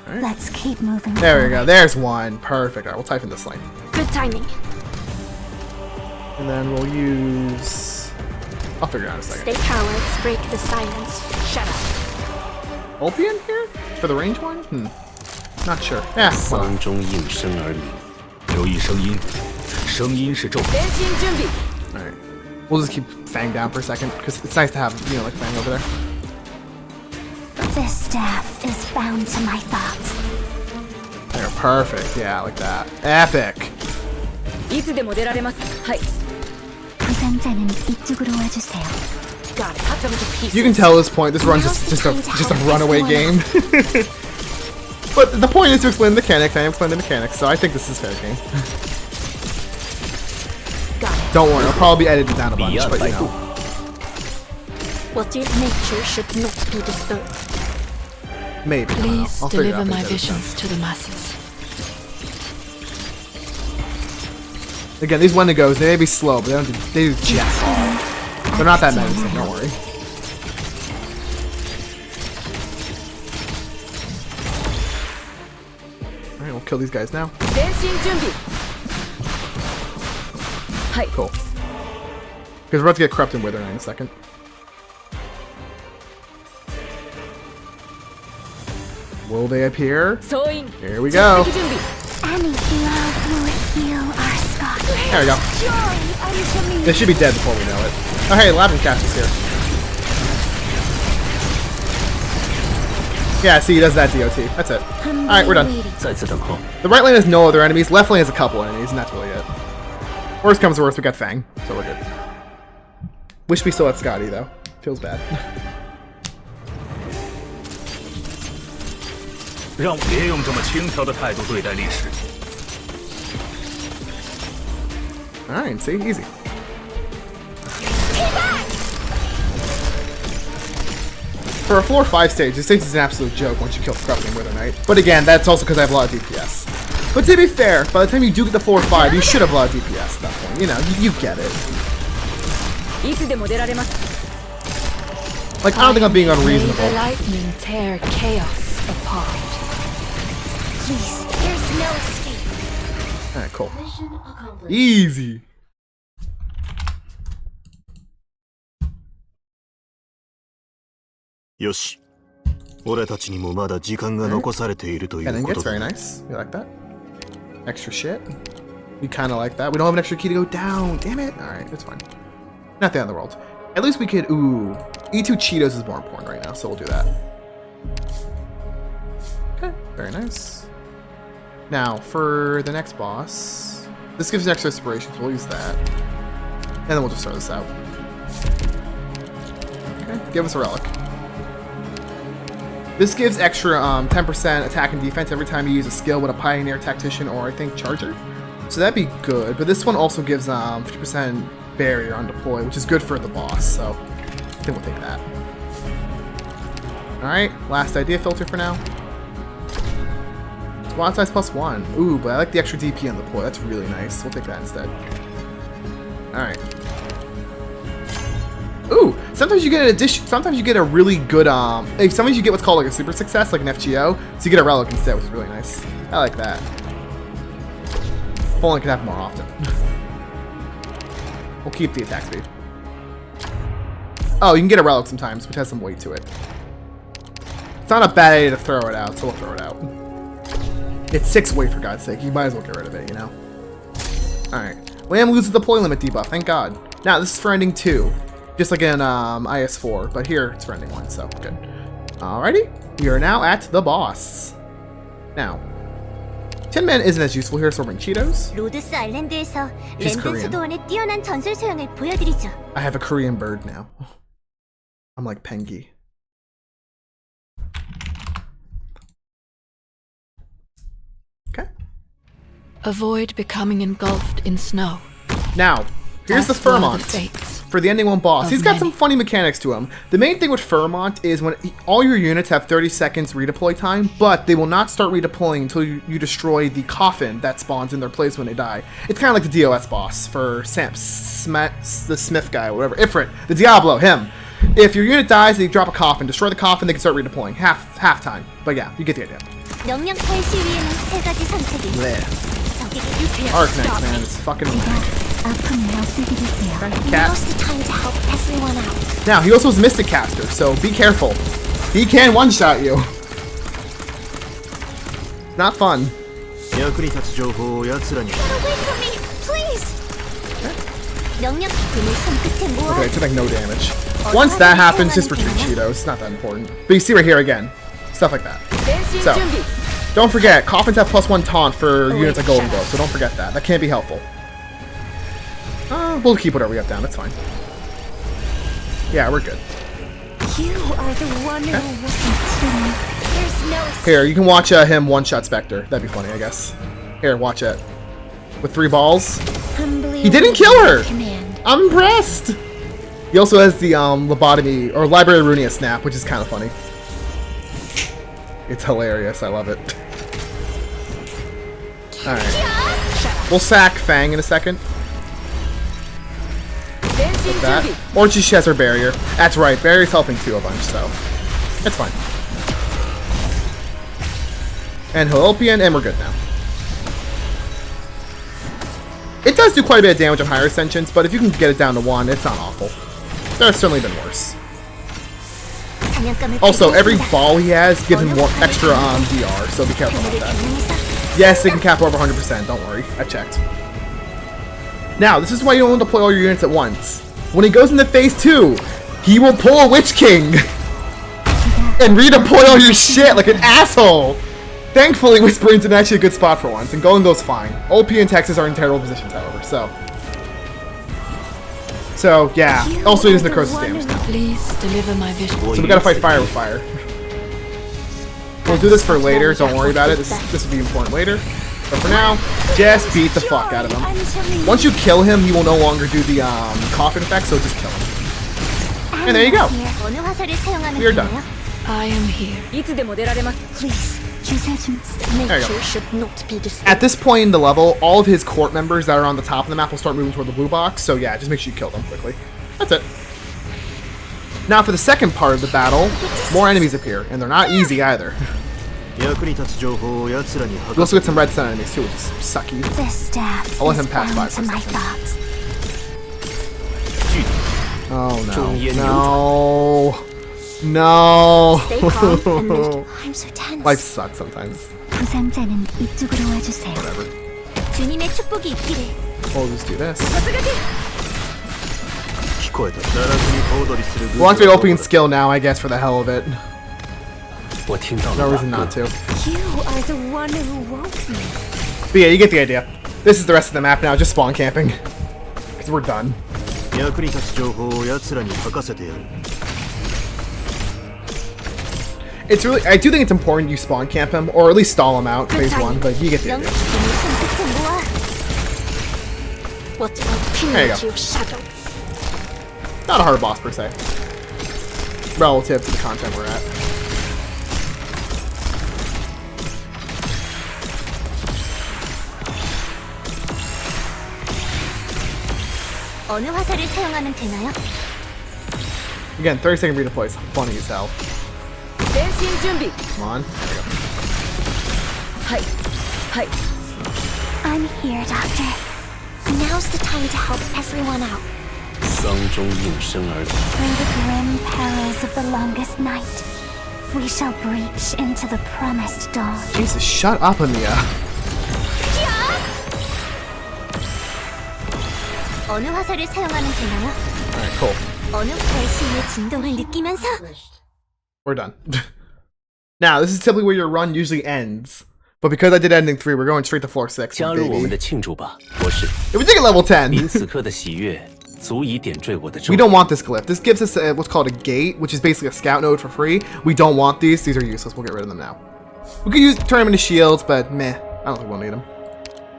Right. Let's keep moving. There we go. There's one. Perfect. Alright, we'll type in this lane. Good timing. And then we'll use... I'll figure it out in a second. Stay cowards, break the silence. Shut up. Ulpian here? For the range one? Not sure. Yeah. 丧钟应声而鸣，留意声音，声音是咒。前进准备。 Alright. We'll just keep Fang down for a second, because it's nice to have, you know, like Fang over there. This staff is bound to my thoughts. There, perfect. Yeah, like that. Epic. いつでも出られます。はい。 부상자는 이쪽으로 와주세요. Got it. Cut them to pieces. You can tell at this point this run's just a runaway game. But the point is to explain the mechanics. I am explaining the mechanics, so I think this is fair game. Don't worry, I'll probably be edited down a bunch, but you know. What if nature should not be disturbed? Maybe. I don't know. Please I'll figure it deliver out my later. visions to the masses. Again, these Wendigos, they may be slow, but they do jack all. They're not that menacing, don't worry. Alright, we'll kill these guys now. 前進準備。はい。 Cool. Because we're about to get Corrupted and Wither Knight in a second. Will they appear? 総員。 Here we go. 着準備。 Any love will heal our scars. There we go. They should be dead before we know it. Oh hey, Lavencast is here. Yeah, see, he does that DOT. That's it. Alright, we're done. The right lane has no other enemies, left lane has a couple enemies, and that's really it. Worst comes to worst, we got Fang, so we're good. Wish we still had Scotty, though. Feels bad. 让别用这么轻佻的态度对待历史。 Alright, see? Easy. For a floor 5 stage, this stage is an absolute joke once you kill Corrupting Wither Knight. But again, that's also because I have a lot of DPS. But to be fair, by the time you do get the floor 5, you should have a lot of DPS at that point. You know, you get it. いつでも出られます。 Like, I don't think I'm being May the unreasonable. lightning tear chaos apart. Please, there's no escape. Alright, cool. Mission accomplished. Easy. Yoshi. 俺たちにもまだ時間が残されているとい And う then こ gets と very だ。 nice. You like that? Extra shit. We kind of like that. We don't have an extra key to go down. Damn it. Alright, it's fine. Not the end of the world. At least we could... Ooh. E2 Cheetos is more important right now, so we'll do that. Okay, very nice. Now, for the next boss... This gives us extra inspiration, so we'll use that. And then we'll just start this out. Okay, give us a relic. This gives extra 10% attack and defense every time you use a skill with a Pioneer, Tactician, or I think Charger. So that'd be good, but this one also gives 50% barrier on deploy, which is good for the boss, so I think we'll take that. Alright, last idea filter for now. Squad size +1. Ooh, but I like the extra DP on deploy. That's really nice. We'll take that instead. Alright. Ooh, sometimes you get an addition. Sometimes you get a really good sometimes you get what's called like a super success, like an FGO. So you get a relic instead, which is really nice. I like that. If only it could happen more often. We'll keep the attack speed. Oh, you can get a relic sometimes, which has some weight to it. It's not a bad idea to throw it out, so we'll throw it out. It's 6 weight, for God's sake. You might as well get rid of it, you know? Alright. Lamb loses the deploy limit debuff, thank God. Now, this is for ending 2. Just like in IS4, but here it's for ending 1, so good. Alrighty. We are now at the boss. Now, Tin Man isn't as useful here, so we're bringing Cheetos. 로드스 아일랜드에서 She's 랜든 Korean. 수도원의 뛰어난 전술 소형을 보여드리죠. I have a Korean bird now. I'm like Pengi. Okay. Avoid becoming engulfed in snow. Now, here's the That's one of Furmont. the fates For the ending 1 boss. of He's got some many. funny mechanics to him. The main thing with Furmont is when all your units have 30 seconds redeploy time, but they will not start redeploying until you destroy the coffin that spawns in their place when they die. It's kind of like the DOS boss for the Smith guy, or whatever. Ifrit, the Diablo, him. If your unit dies, they drop a coffin, destroy the coffin, they can start redeploying. Half time. But yeah, you get the idea. 명령 탈시 위에는 3가지 선택이 Bleh. 적에게 Arknights, man, it's fucking annoying. 아픔을 없애드릴게요. Cat. Now's the time to help everyone out. Now, he also has Mystic Caster, so be careful. He can one-shot you. Not fun. 役に立つ情報を奴らに Get away from me, please. 명령 금을 손끝에 모아. Okay, it took like no damage. Once that happens, just retreat Cheetos. It's not that important. But you see right here again. Stuff like that. So, don't forget, coffins have +1 taunt for units like Golden Glow, so don't forget that. That can be helpful. We'll keep whatever we have down, that's fine. Yeah, we're good. You are the one who wasn't to me. There's no Here, you can watch him one-shot Spectre. That'd be funny, I guess. Here, watch it. With 3 balls. humbly He didn't kill her! command. I'm impressed! He also has the lobotomy, or Library Runia snap, which is kind of funny. It's hilarious, I love it. Alright. We'll sack Fang in a second. Like that. Or she has her barrier. That's right, barrier's helping too a bunch, so it's fine. And Holopian, and we're good now. It does do quite a bit of damage on higher ascensions, but if you can get it down to 1, it's not awful. There's certainly been worse. Also, every ball he has gives him more extra DR, so be careful about that. Yes, it can cap over 100%, don't worry, I checked. Now, this is why you don't deploy all your units at once. When he goes into phase 2, he will pull a Witch King and redeploy all your shit like an asshole. Thankfully, Whispering's in actually a good spot for once, and Golden Glow's fine. OP and Texas are in terrible positions, however, So, yeah. Also, he does necrosis damage now. Please deliver my vision. So we gotta fight fire with fire. We'll do this for later, don't worry about it. This will be important later. But for now, just beat the fuck out of him. Once you kill him, he will no longer do the coffin effect, so just kill him. And there you go. We are done. I am here. いつでも出られます。 Please, There you go. nature should not be disturbed. At this point in the level, all of his court members that are on the top of the map will start moving toward the blue box, so yeah, just make sure you kill them quickly. That's it. Now for the second part of the battle, more enemies appear, and they're not easy either. 役に立つ情報を奴らに We also get some red sun enemies too, which is sucky. This staff I'll let is him pass by bound for to a my second. thoughts. Oh no. No. Stay calm and make No. I'm so tense. Life sucks sometimes. 부상자는 이쪽으로 와주세요. Whatever. 주님의 축복이 있기를. We'll just do this. 聞こえた奈落に小躍りする We'll activate opening skill now, I guess, for the hell of it. 我听到了 No 打 reason 呼 not to. You are the one who woke me. But yeah, you get the idea. This is the rest of the map now, just spawn camping. Because we're done. 役に立つ情報を奴らに吐かせてやる It's really, I do think it's important you spawn camp him, or at least stall him out, phase 1, but you get the idea. What There you go. your shadow? Not a hard boss per se. Relative to the content we're at. 어느 화살을 사용하면 되나요? Again, 30-second redeploy is funny as hell. 前進準備 Come on. There you go. はいはい I'm here, Doctor. Now's the time to help everyone out. 丧钟应声而起。 Through the grim perils of the longest night, we shall breach into the promised dawn. Jesus, shut up, Amiya. 어느 화살을 사용하면 되나요? Alright, cool. 어느 발시의 진동을 느끼면서 We're done. Now, this is typically where your run usually ends. But because I did ending 3, we're going straight to floor 6. 加入我们的 Baby. 庆祝吧，博士。 If we did get level 10! 您此刻的喜悦足以点缀我的咒 We don't want this glyph. This gives us what's called a gate, which is basically a scout node for free. We don't want these. These are useless. We'll get rid of them now. We could turn them into shields, but meh. I don't think we'll need them.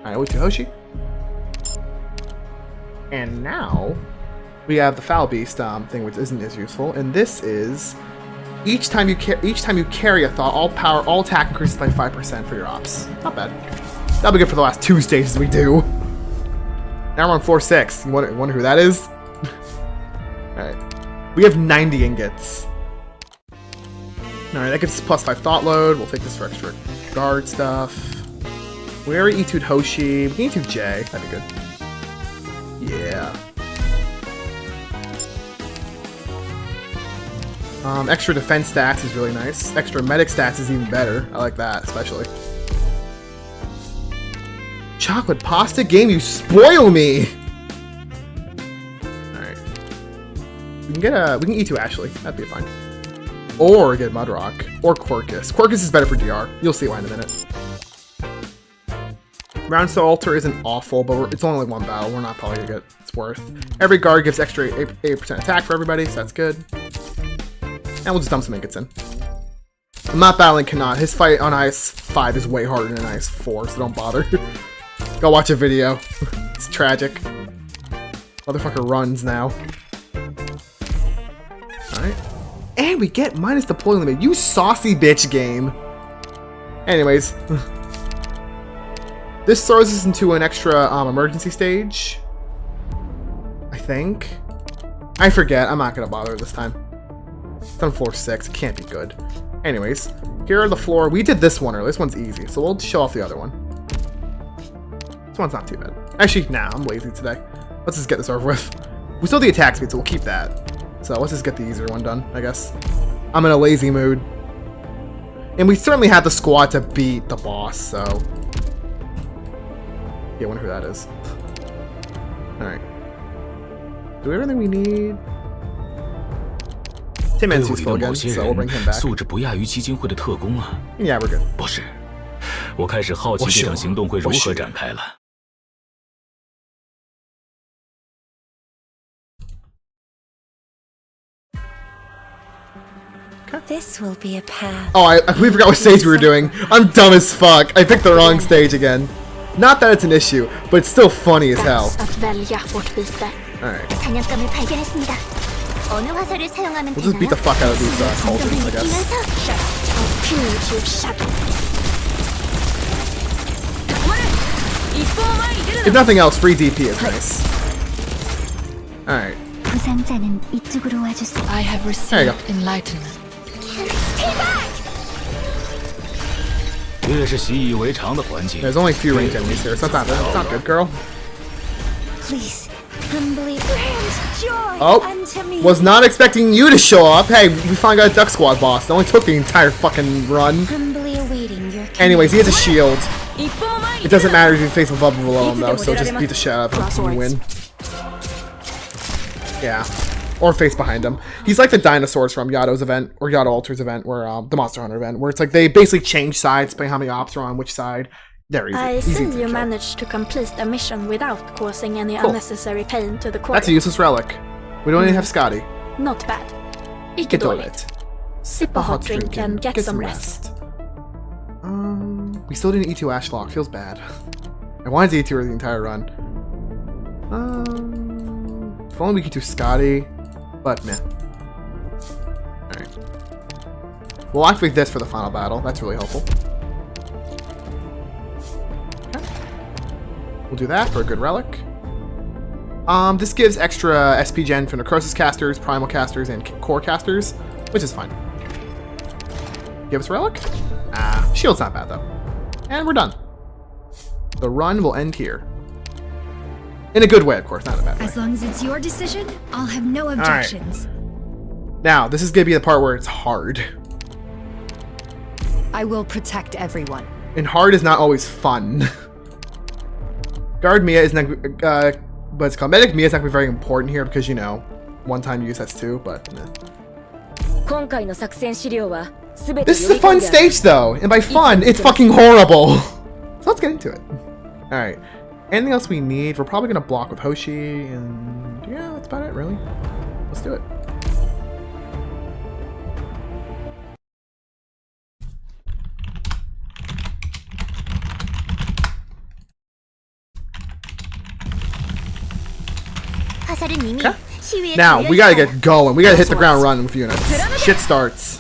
Alright, wait to Hoshi. And now, we have the Foul Beast thing, which isn't as useful. And this is... Each time you carry a thought, all attack increases by 5% for your ops. Not bad. That'll be good for the last 2 stages we do. Now we're on floor 6. You wonder who that is? Alright. We have 90 ingots. Alright, that gives us plus 5 thought load. We'll take this for extra guard stuff. We already E2'd Hoshi. We can E2 J. That'd be good. Yeah. Extra defense stats is really nice. Extra medic stats is even better. I like that, especially. Chocolate pasta game, you spoil me! Alright. We can E2 Ashley. That'd be fine. Or get Mudrock. Or Quirkus. Quirkus is better for DR. You'll see why in a minute. Roundstone Altar isn't awful, but it's only like 1 battle. We're not probably gonna get its worth. Every guard gives extra 8% attack for everybody, so that's good. And we'll just dump some ingots in. I'm not battling Kanat. His fight on IS5 is way harder than IS4, so don't bother. Go watch a video. It's tragic. Motherfucker runs now. Alright. And we get minus deploy limit. You saucy bitch game. Anyways. This throws us into an extra emergency stage. I think. I forget. I'm not gonna bother this time. It's on floor 6. It can't be good. Anyways, here are the floor. We did this one earlier. This one's easy, so we'll show off the other one. This one's not too bad. Actually, nah, I'm lazy today. Let's just get this over with. We still have the attack speed, so we'll keep that. So let's just get the easier one done, I guess. I'm in a lazy mood. And we certainly have the squad to beat the boss, so... Yeah, I wonder who that is. Alright. Do we have everything we need? Tim 队 Man's 伍里 useful 的某 again, 些 so we'll bring him 人 back. 素质不亚于基金会的特工啊！ Yeah, we're good. 博士，我开始好奇这场行动会如何展开了。 This will be a path. Oh, I completely forgot what stage we were doing. I'm dumb as fuck. I picked the wrong stage again. Not that it's an issue, but it's still funny as hell. Att välja vårt byte. Alright. 사냥감을 발견했습니다. 어느 화살을 사용하면 We'll just beat the 되나요? fuck out of these cultists, I guess. 느끼면서 I'll purge your shadow. 一歩前に出る If nothing else, free DP is nice. Alright. 부상자는 이쪽으로 와주세요. I have There you received enlightenment. 越是习以为常的环境， There's only a few range enemies here, so it's not good, girl. Please, humbly grant joy Oh, unto me. was not expecting you to show up. Hey, we finally got a Duck Squad boss. It only took the entire fucking run. Humbly awaiting your Anyways, he has a shield. 一歩前に It doesn't matter if you face above or below him, though, so just beat the shit out of him and you win. Yeah. Or face behind him. He's like the dinosaurs from Yato's event, or Yato Alter's event, where the Monster Hunter event, where it's like they basically change sides depending how many ops are on which side. They're easy. I easy see to you kill. managed to complete the mission without causing any Cool. unnecessary pain to the That's a quarry. useless relic. We don't even have Scotty. Not bad. Icke Get on dåligt. it. Sip a hot drink and get some rest. We still didn't E2 Ashlock. Feels bad. I wanted to E2 her the entire run. If only we could do Scotty, but meh. Alright. We'll activate this for the final battle. That's really helpful. Okay. We'll do that for a good relic. This gives extra SP gen for Necrosis casters, Primal casters, and Core casters, which is fine. Give us Relic? Shield's not bad though. And we're done. The run will end here. In a good way, of course, not in a bad way. As long as it's your decision, I'll have no objections. Now, this is gonna be the part where it's hard. I will protect everyone. And hard is not always fun. Guard Mia is not, but it's called Medic Mia is not gonna be very important here because, you know, one-time use that's two, but this is a fun stage though, and by fun, it's fucking horrible. So let's get into it. Alright. Anything else we need? We're probably gonna block with Hoshi, and yeah, that's about it, really. Let's do it. Okay. Now, we gotta get going. We gotta hit the ground running with units. Shit starts.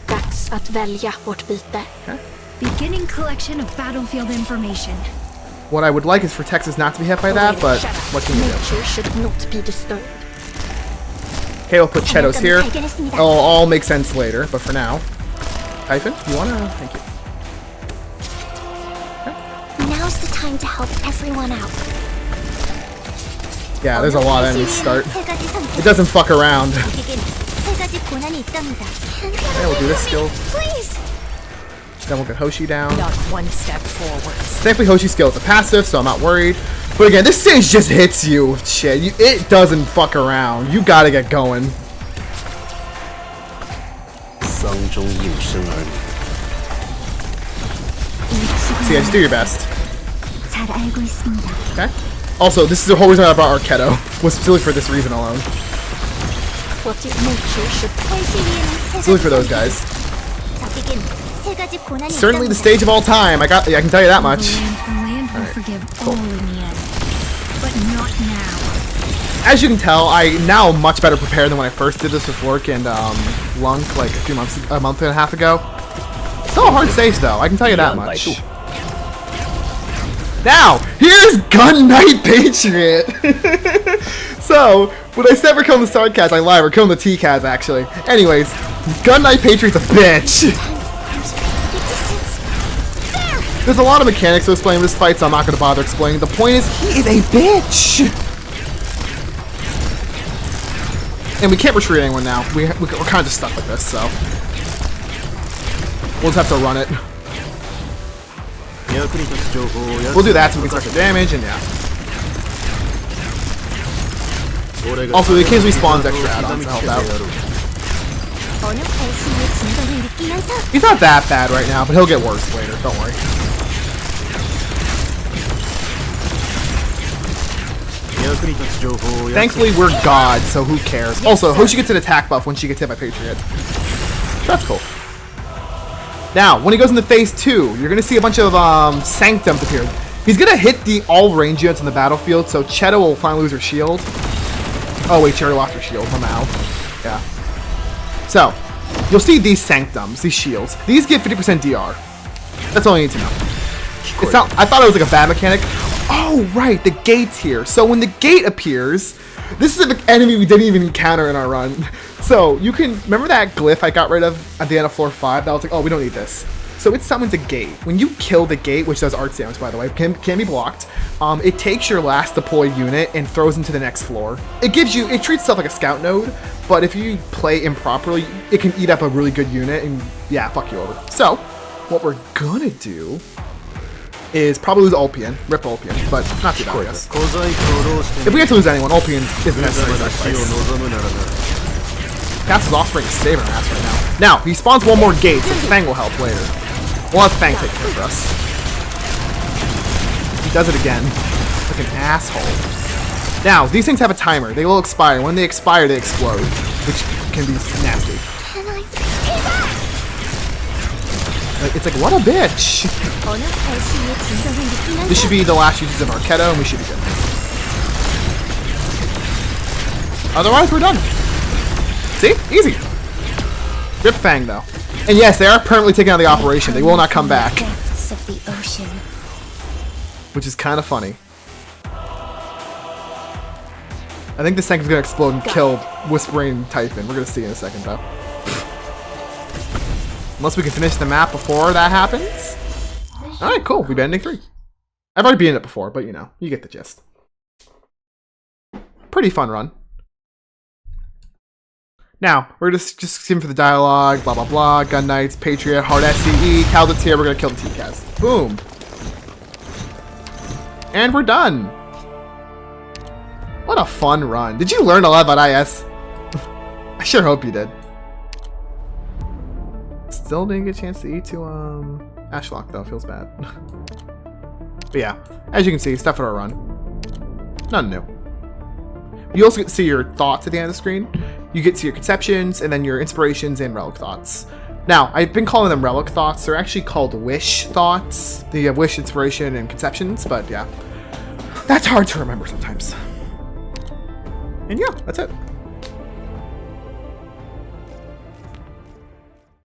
Dags att välja vårt byte. Okay. Beginning collection of battlefield information. What I would like is for Texas not to be hit by that, but what can you do? Nature should not be disturbed. Okay, we'll put Chetos here. It'll all make sense later, but for now. Typhon, you wanna? Thank you. Okay. Now's the time to help everyone out. Yeah, there's a lot of enemies start. It doesn't fuck around. Okay, we'll do this skill. Then we'll get Hoshi down. Not one step forward. Thankfully, Hoshi's skill is a passive, so I'm not worried. But again, this stage just hits you with shit. It doesn't fuck around. You gotta get going. So yeah, just do your best. Okay. Also, this is the whole reason I brought Arknights. Was specifically for this reason alone. Silly for those guys. Certainly the stage of all time. I can tell you that much. Cool. As you can tell, I now much better prepared than when I first did this with work and Lunk like a month and a half ago. Still a hard stage though. I can tell you that much. Now, here's Gun Knight Patriot! So, when I said we're killing the Starcats, I lied, we're killing the T-Cats, actually. Anyways, Gun Knight Patriot's a bitch! There's a lot of mechanics to explain in this fight, so I'm not going to bother explaining. The point is, he is a bitch! And we can't retreat anyone now. We're kind of just stuck with this, so... we'll just have to run it. We'll do that so we can start the damage, and yeah. Also, the kids respawns extra add-ons to help out. He's not that bad right now, but he'll get worse later, don't worry. Thankfully, we're God, so who cares? Also, Hoshi gets an attack buff when she gets hit by Patriot. That's cool. Now, when he goes into phase 2, you're going to see a bunch of Sanctums appear. He's going to hit the all range units in the battlefield, so Cheto will finally lose her shield. Oh wait, she already lost her shield, somehow. Yeah. So, you'll see these Sanctums, these shields. These give 50% DR. That's all you need to know. It's not, I thought it was like a bad mechanic. Oh right, the gate's here. So when the gate appears, this is an enemy we didn't even encounter in our run. So, you can, remember that glyph I got rid of at the end of floor 5? That was like, oh, we don't need this. So it summons a gate. When you kill the gate, which does art damage, by the way, can be blocked, it takes your last deployed unit and throws into the next floor. It gives you, it treats itself like a scout node, but if you play improperly, it can eat up a really good unit and, yeah, fuck you over. So, what we're gonna do is probably lose Ulpian, rip Ulpian, but not too bad, I guess. If we have to lose anyone, Ulpian isn't necessary in that place. Castle's Offspring is saving our ass right now. Now, he spawns one more gate, so Fang will help later. We'll have Fang take care for us. He does it again. Like an asshole. Now, these things have a timer. They will expire. When they expire, they explode, which can be nasty. It's like, what a bitch! This should be the last uses of Arknights, and we should be good. Otherwise, we're done. See? Easy. Rip Fang, though. And yes, they are permanently taken out of the operation. They will not come back. Which is kind of funny. I think this tank is gonna explode and kill Whispering Typhon. We're gonna see in a second, though. Unless we can finish the map before that happens. Alright, cool. We've been ending 3. I've already beaten it before, but you know, you get the gist. Pretty fun run. Now, we're just skimming for the dialogue, blah blah blah, Gun Knights, Patriot, Hard SCE, Caldit's here, we're gonna kill the TCAS. Boom! And we're done! What a fun run. Did you learn a lot about IS? I sure hope you did. Still didn't get a chance to eat to, Ashlock though, feels bad. But yeah, as you can see, stuff for a run. Nothing new. You also get to see your thoughts at the end of the screen. You get to see your conceptions, and then your inspirations and relic thoughts. Now, I've been calling them relic thoughts. They're actually called wish thoughts. They have wish, inspiration, and conceptions, but yeah. That's hard to remember sometimes. And yeah, that's it.